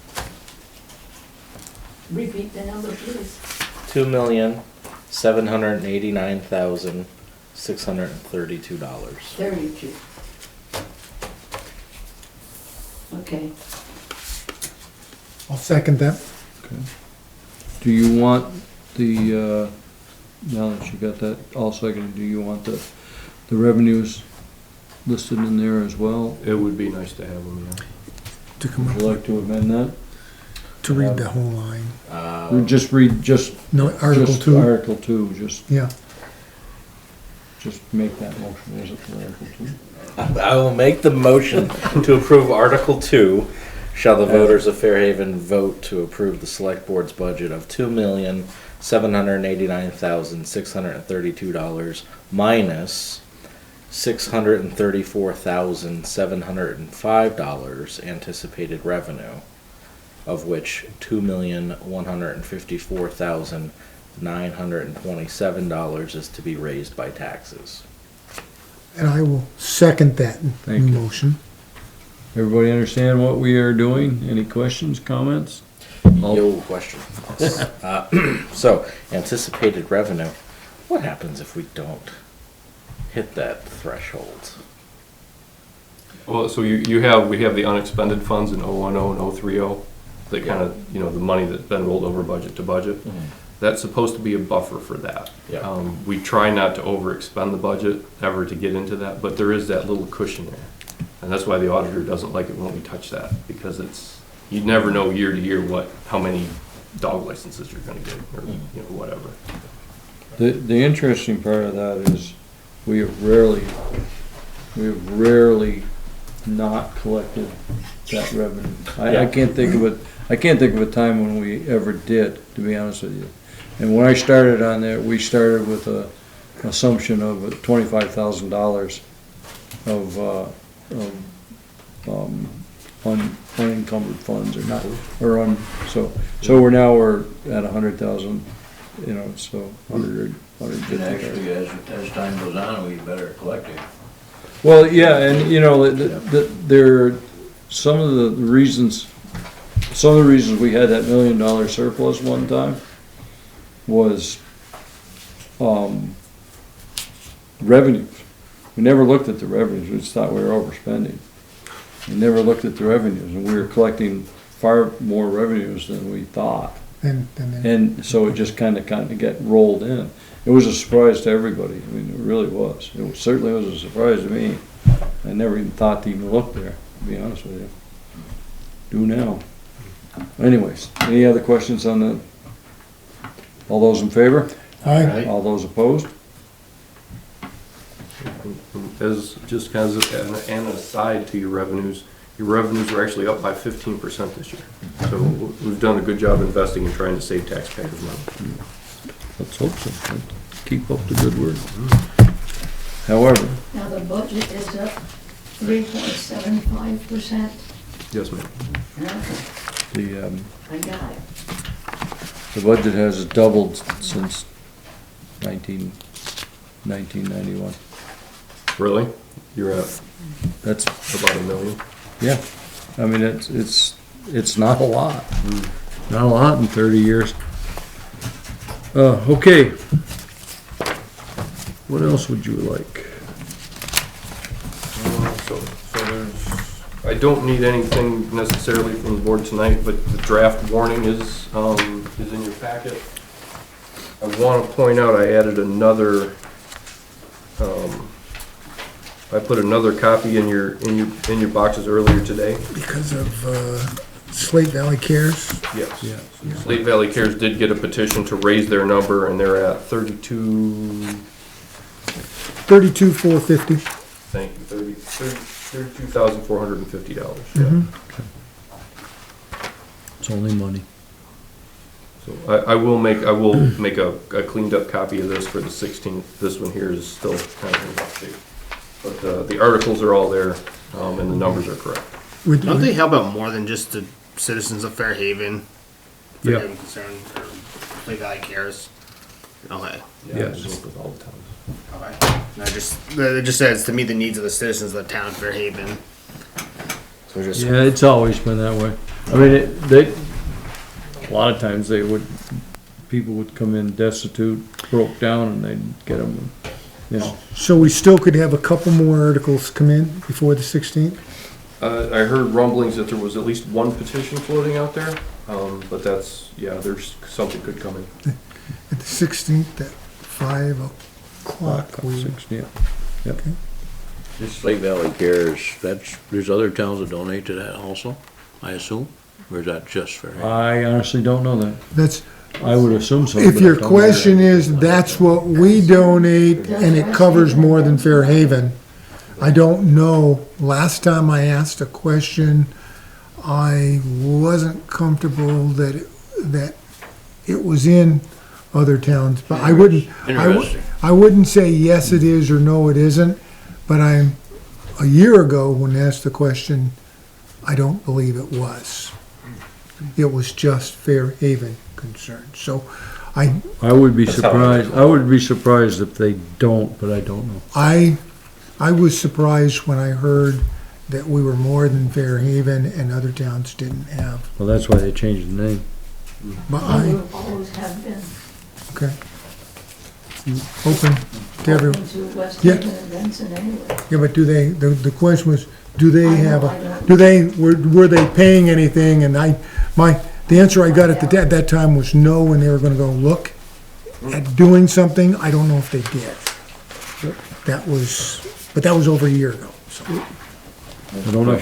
Repeat the number, please. $2,789,632. 32. Okay. I'll second that. Do you want the, now that you got that all seconded, do you want the revenues listed in there as well? It would be nice to have them, yeah. To come Would up, you like to amend that? to read the whole line. Just read, No, Article just 2. Article 2, Yeah. just make that motion, is it for Article 2? I will make the motion to approve Article 2. Shall the voters of Fairhaven vote to approve the select board's budget of $2,789,632 minus $634,705 anticipated revenue, of which $2,154,927 is to be raised by taxes. And I will second that Thank you. motion. Everybody understand what we are doing? Any questions, comments? No question. So, anticipated revenue, what happens if we don't hit that threshold? Well, so we have the unexpended funds in 010 and 030. the kind of, you know, the money that's been rolled over budget to budget. That's supposed to be a buffer for that. Yeah. We try not to overexpend the budget ever to get into that, but there is that little cushion there. And that's why the auditor doesn't like it when we touch that, because it's, you never know year to year how many dog licenses you're gonna get, or, you know, whatever. The interesting part of that is we have rarely not collected that revenue. I can't think of I can't think of a time when we ever did, to be honest with you. And when I started on there, we started with a assumption of $25,000 of unencumbered funds or not, so we're at 100,000, you know, so 100, And 150. actually, as time goes on, we better collect it. Well, yeah, and you know, there, some of the reasons we had that $1 million surplus one time was, revenues. We never looked at the revenues, we just thought we were overspending. We never looked at the revenues, and we were collecting far more revenues than we thought. And so it just kind of got rolled in. It was a surprise to everybody. I mean, it really was. It certainly was a surprise to me. I never even thought to even look there, to be honest with you. Do now. Anyways, any other questions on that? All those in favor? Aye. All those opposed? As, just kind of an aside to your revenues are actually up by 15% this year. So we've done a good job investing and trying to save taxpayers money. Let's hope so. Let's keep up the good work. However. Now, the budget is up 3.75%. Yes, ma'am. Okay, The, I got it. the budget has doubled since 1991. Really? You're at That's, about $1 million? yeah. I mean, it's not a lot. Not a lot in 30 years. Okay. What else would you like? So I don't need anything necessarily from the board tonight, but the draft warning is in your packet. I want to point out, I added another, I put another copy in your boxes earlier today. Because of Slate Valley Cares? Yes. Yeah. Slate Valley Cares did get a petition to raise their number, and they're at 32,450. Thank you, $32,450. Mhm. It's only money. So I will make a cleaned up copy of this for the 16th. This one here is still kind of in rough shape. But the articles are all there, and the numbers are correct. Don't they help out more than just the citizens of Fairhaven? Yeah. Concerned, or Slate Valley Cares? Okay. Yes. With all the towns. Okay. And it just says to meet the needs of the citizens of the town of Fairhaven. So just. Yeah, it's always been that way. I mean, a lot of times people would come in destitute, broke down, and they'd get them, you know. So we still could have a couple more articles come in before the 16th? I heard rumblings that there was at least one petition floating out there, but there's something could come in. At the 16th at 5 o'clock. 6, yeah. Yep. Okay. This Slate Valley Cares, there's other towns that donate to that also, I assume? Or is that just Fairhaven? I honestly don't know that. That's, I would assume so. if but your I don't know. question is, that's what we donate and it covers more than Fairhaven, I don't know. Last time I asked a question, I wasn't comfortable that it was in other towns, but I wouldn't say yes it is or no it isn't, but a year ago when asked the question, I don't believe it was. It was just Fairhaven concerned, so I would be surprised, if they don't, but I don't know. I was surprised when I heard that we were more than Fairhaven and other towns didn't have. Well, that's why they changed the name. But We always have been. okay. Open to everyone. Open to West Yeah. Haven events and anyway. Yeah, but do they, the question was, do they I have know, a, I don't do they, were they paying anything? And The answer I got at that time was no, when they were gonna go look at doing something. I don't know if they did. That was over a year ago, so. I don't know.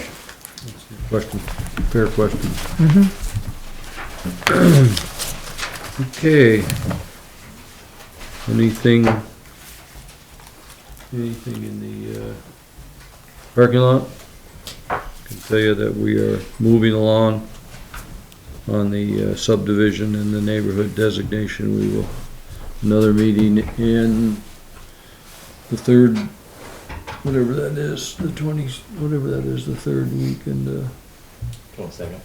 Question, fair question. Okay. Anything in the, parking lot? I can tell you that we are moving along on the subdivision and the neighborhood designation. We will, another meeting in the third, whatever that is, the 20th, whatever that is, the third week in 22nd.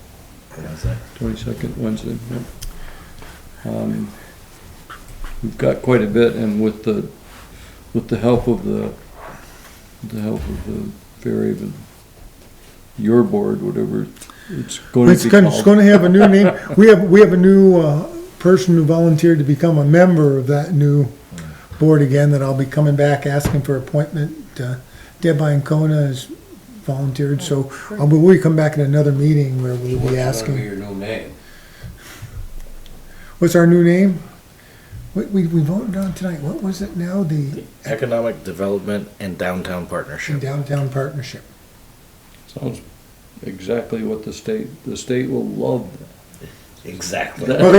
22nd Wednesday. Yeah. We've got quite a bit, and with the help of the Fairhaven, your board, whatever it's going to be called. It's gonna have a new name. We have a new person who volunteered to become a member of that new board again, that I'll be coming back asking for appointment. Deb Iancona has volunteered, so we'll come back in another meeting where we'll be asking. What's gonna be your new name? What's our new name? We voted on tonight. What was it now? The Economic Development and Downtown Partnership. Downtown Partnership. Sounds exactly what the state will love that. Exactly. Well,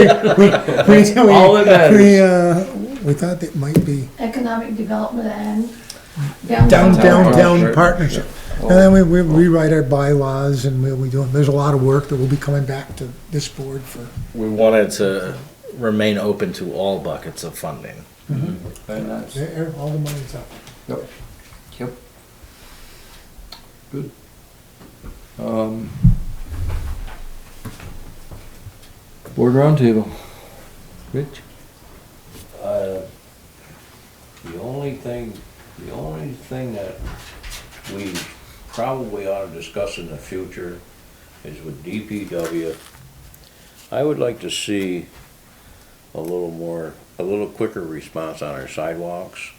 we thought it might be Economic development and downtown partnership. And then we rewrite our bylaws, and we'll be doing, there's a lot of work that will be coming back to this board for. We wanted to remain open to all buckets of funding. Very nice. All the money's up. Yep. Good. Board roundtable. Rich? The only thing that we probably ought to discuss in the future is with DPW. I would like to see a little quicker response on our sidewalks.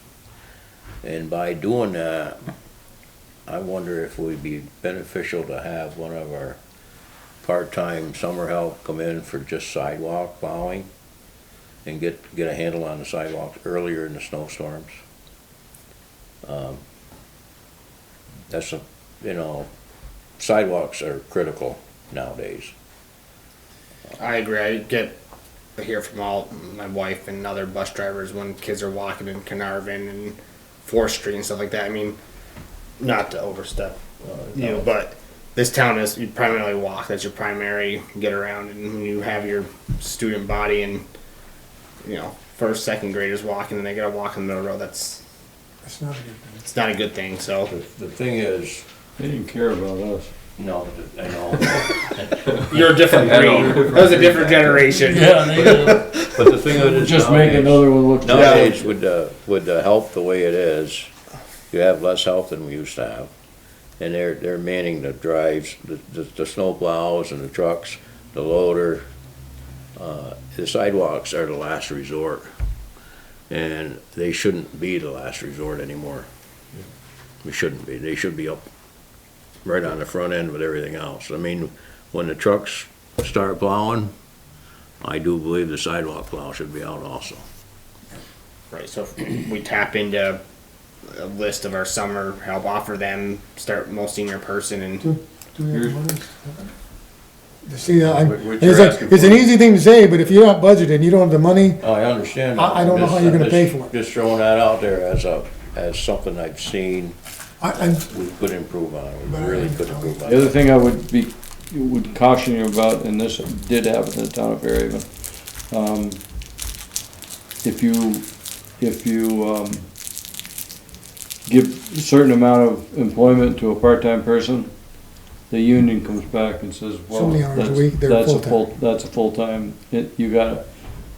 And by doing that, I wonder if it would be beneficial to have one of our part-time summer help come in for just sidewalk plowing and get a handle on the sidewalks earlier in the snowstorms. Sidewalks are critical nowadays. I agree. I hear from all my wife and other bus drivers when kids are walking in Carnarvon and 4th Street and stuff like that. I mean, not to overstep, but this town is, you primarily walk. That's your primary get around. And when you have your student body and, 1st, 2nd graders walking and they gotta walk in the middle road, that's not a good thing. It's not a good thing, so. The thing is, they didn't care about us. No, I know. You're a different breed. That was a different generation. Yeah, but the thing of it is, just make another one look. Nowadays, with the help the way it is, you have less help than we used to have, and they're manning the drives, the snow plows and the trucks, the loader. The sidewalks are the last resort, and they shouldn't be the last resort anymore. We shouldn't be. They should be up right on the front end with everything else. I mean, when the trucks start plowing, I do believe the sidewalk plow should be out also. Right, so if we tap into a list of our summer help, offer them, start most senior person and. Do we have money? See, it's an easy thing to say, but if you're not budgeted, you don't have the money. Oh, I understand. I don't know how you're gonna pay for it. Just throwing that out there as something I've seen we could improve on. We really could improve on. The other thing I would caution you about, and this did happen in the town of Fairhaven, if you give a certain amount of employment to a part-time person, the union comes back and says, well, so many hours a week, that's a full-time, you gotta,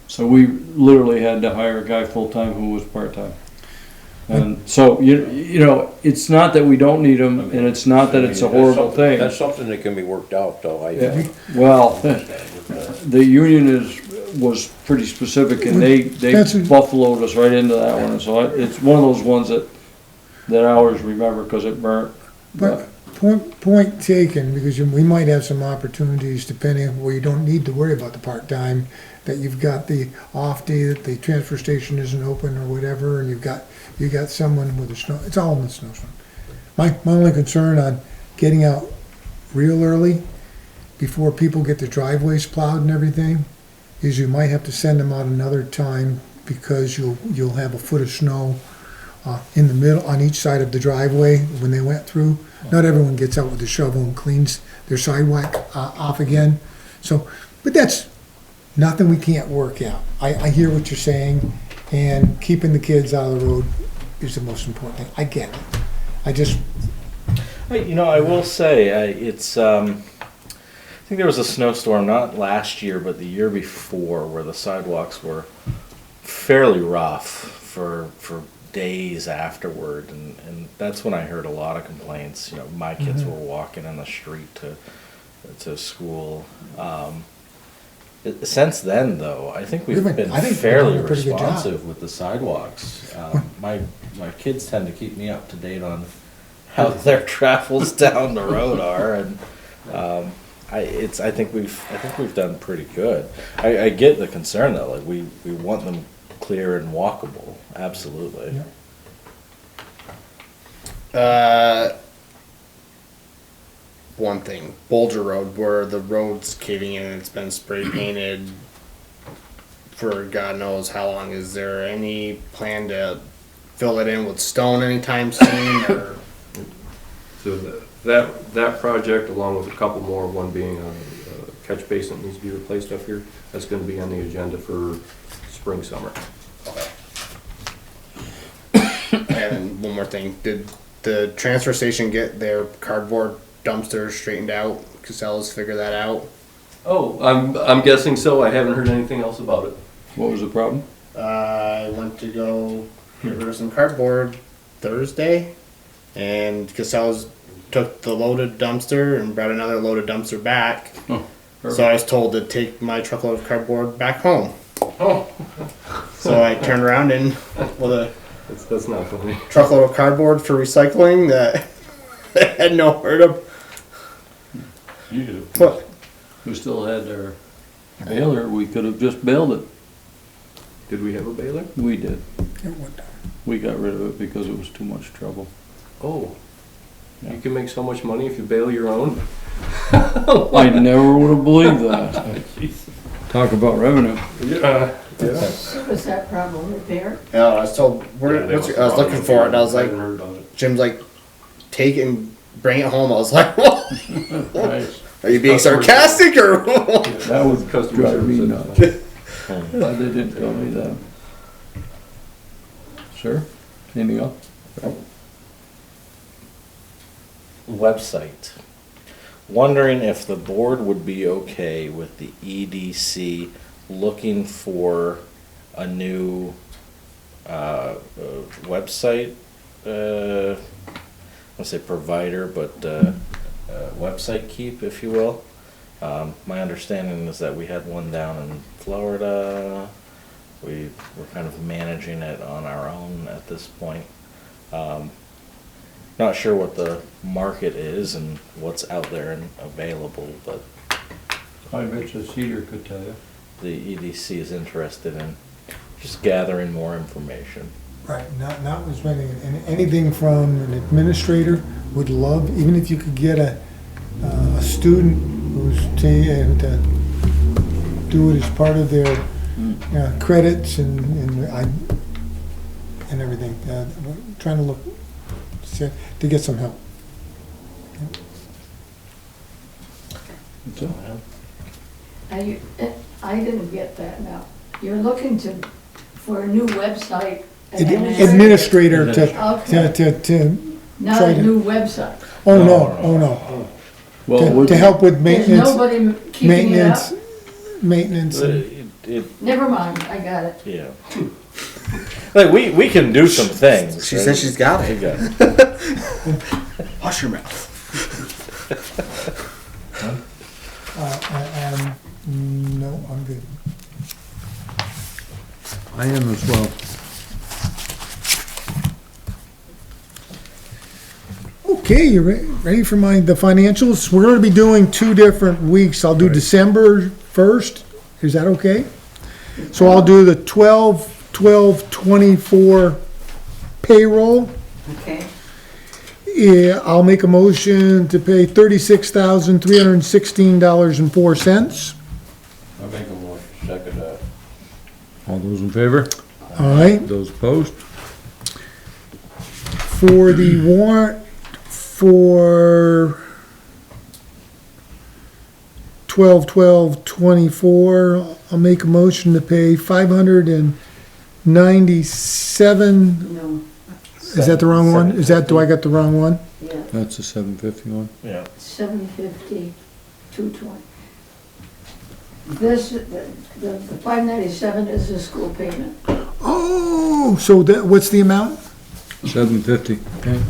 so we literally had to hire a guy full-time who was part-time. And so, it's not that we don't need them, and it's not that it's a horrible thing. That's something that can be worked out, though, I think. Well, the union was pretty specific, and they buffaloed us right into that one, so it's one of those ones that I always remember, because it burnt. But point taken, because we might have some opportunities depending where you don't need to worry about the part-time, that you've got the off day that the transfer station isn't open or whatever, and you got someone with a snow, it's all in the snowstorm. My only concern on getting out real early, before people get their driveways plowed and everything, is you might have to send them out another time, because you'll have a foot of snow in the middle, on each side of the driveway when they went through. Not everyone gets out with a shovel and cleans their sidewalk off again. So, but that's nothing we can't work out. I hear what you're saying, and keeping the kids out of the road is the most important thing. I get it. I just, You know, I will say, I think there was a snowstorm, not last year, but the year before, where the sidewalks were fairly rough for days afterward, and that's when I heard a lot of complaints. You know, my kids were walking in the street to school. Since then, though, I think we've been fairly responsive with the sidewalks. My kids tend to keep me up to date on how their travels down the road are, and I think we've done pretty good. I get the concern though, like we want them clear and walkable, absolutely. One thing, Bulger Road, where the road's caving in and it's been spray painted for God knows how long. Is there any plan to fill it in with stone anytime soon? Or? So that project, along with a couple more, one being a catch basin that needs to be replaced up here, that's gonna be on the agenda for spring, summer. And one more thing, did the transfer station get their cardboard dumpster straightened out? Casellas figure that out? Oh, I'm guessing so. I haven't heard anything else about it. What was the problem? I went to go get rid of some cardboard Thursday, and Casellas took the loaded dumpster and brought another loaded dumpster back. Oh, so I was told to take my truckload of cardboard back home. Oh. So I turned around and with a that's not funny. Truckload of cardboard for recycling that had nowhere to. What? We still had our baler, we could have just baled it. Did we have a baler? We did. We got rid of it because it was too much trouble. Oh, yeah. You can make so much money if you bail your own? I never would have believed that. Talk about revenue. Yeah. So was that problem repaired? Yeah, I was told, I was looking for it, and I was like, Jim's like, take it and bring it home. I was like, what? Right. Are you being sarcastic or? That was drive me nuts. Glad they didn't tell me that. Sir, anything else? Website. Wondering if the board would be okay with the EDC looking for a new website, let's say provider, but website keep, if you will. My understanding is that we had one down in Florida. We were kind of managing it on our own at this point. Not sure what the market is and what's out there and available, but I bet you Cedar could tell you. The EDC is interested in just gathering more information. right, not was spending, and anything from an administrator would love, even if you could get a student who's to do it as part of their credits and everything. We're trying to look to get some help. I didn't get that now. You're looking for a new website. Administrator to Not try a to. new website. Oh no. Well, to help with maintenance. There's nobody keeping it up? Maintenance. Never mind, I got it. Yeah. Like we can do some things. She said she's got it. We got it. Hush your mouth. No, I'm good. I am as well. Okay, you ready for the financials? We're gonna be doing 2 different weeks. I'll do December 1st. Is that okay? So I'll do the 12/12/24 payroll. Okay. Yeah, I'll make a motion to pay $36,316.04. I make a motion, second that. All those in favor? All right, Those opposed? for the warrant for 12/12/24, I'll make a motion to pay $597. No, Is that the wrong one? Is that, do I got the wrong one? yeah, That's the 751. Yeah. 750, 220. This, the 597 is the school payment. Oh, so that, what's the amount? 750.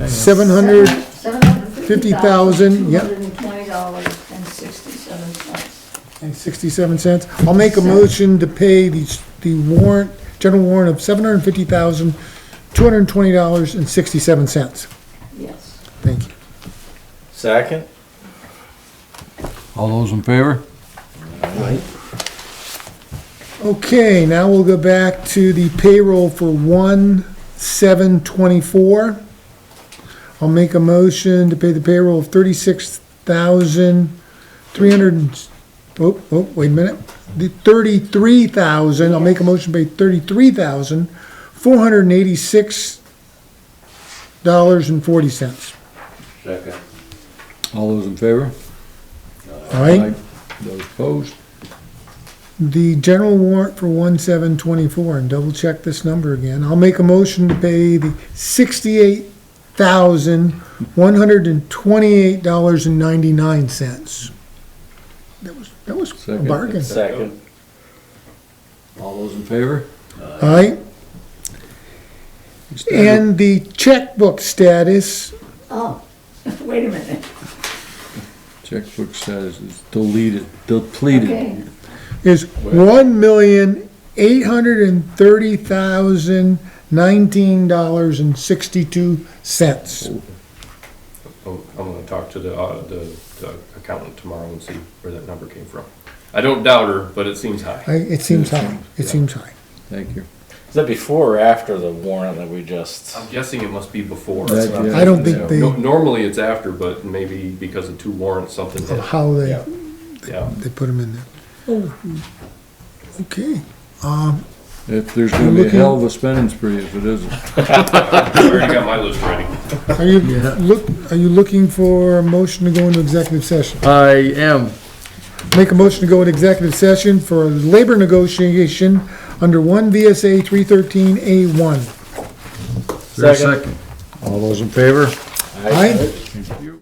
700, $750,000, yep. $220.67. and 67 cents. I'll make a motion to pay the warrant, general warrant of $750,220.67. Yes. Thank you. Second? All those in favor? Okay, now we'll go back to the payroll for 1/7/24. I'll make a motion to pay the payroll of 36,300, wait a minute. The 33,000, I'll make a motion to pay $33,486.40. Second. All those in favor? All right? Those opposed? The general warrant for 1/7/24, and double check this number again. I'll make a motion to pay the $68,128.99. That was a Second. bargain. Second. All those in favor? All right, and the checkbook status, Oh, wait a minute. Checkbook status is depleted. Okay. is $1,830,019.62. I'm gonna talk to the accountant tomorrow and see where that number came from. I don't doubt her, but it seems high. It seems high, it seems high. Thank you. Is that before or after the warrant that we just? I'm guessing it must be before. That- yeah. I don't think they, Normally it's after, but maybe because of 2 warrants, something hit. how they, Yeah. they put them in there. Oh, okay. If there's gonna be a hell of a spending spree if it isn't. I already got my list ready. Are you looking for a motion to go into executive session? I am. Make a motion to go into executive session for labor negotiation under 1 VSA 313A1. Second. All those in favor? Aye. Thank you.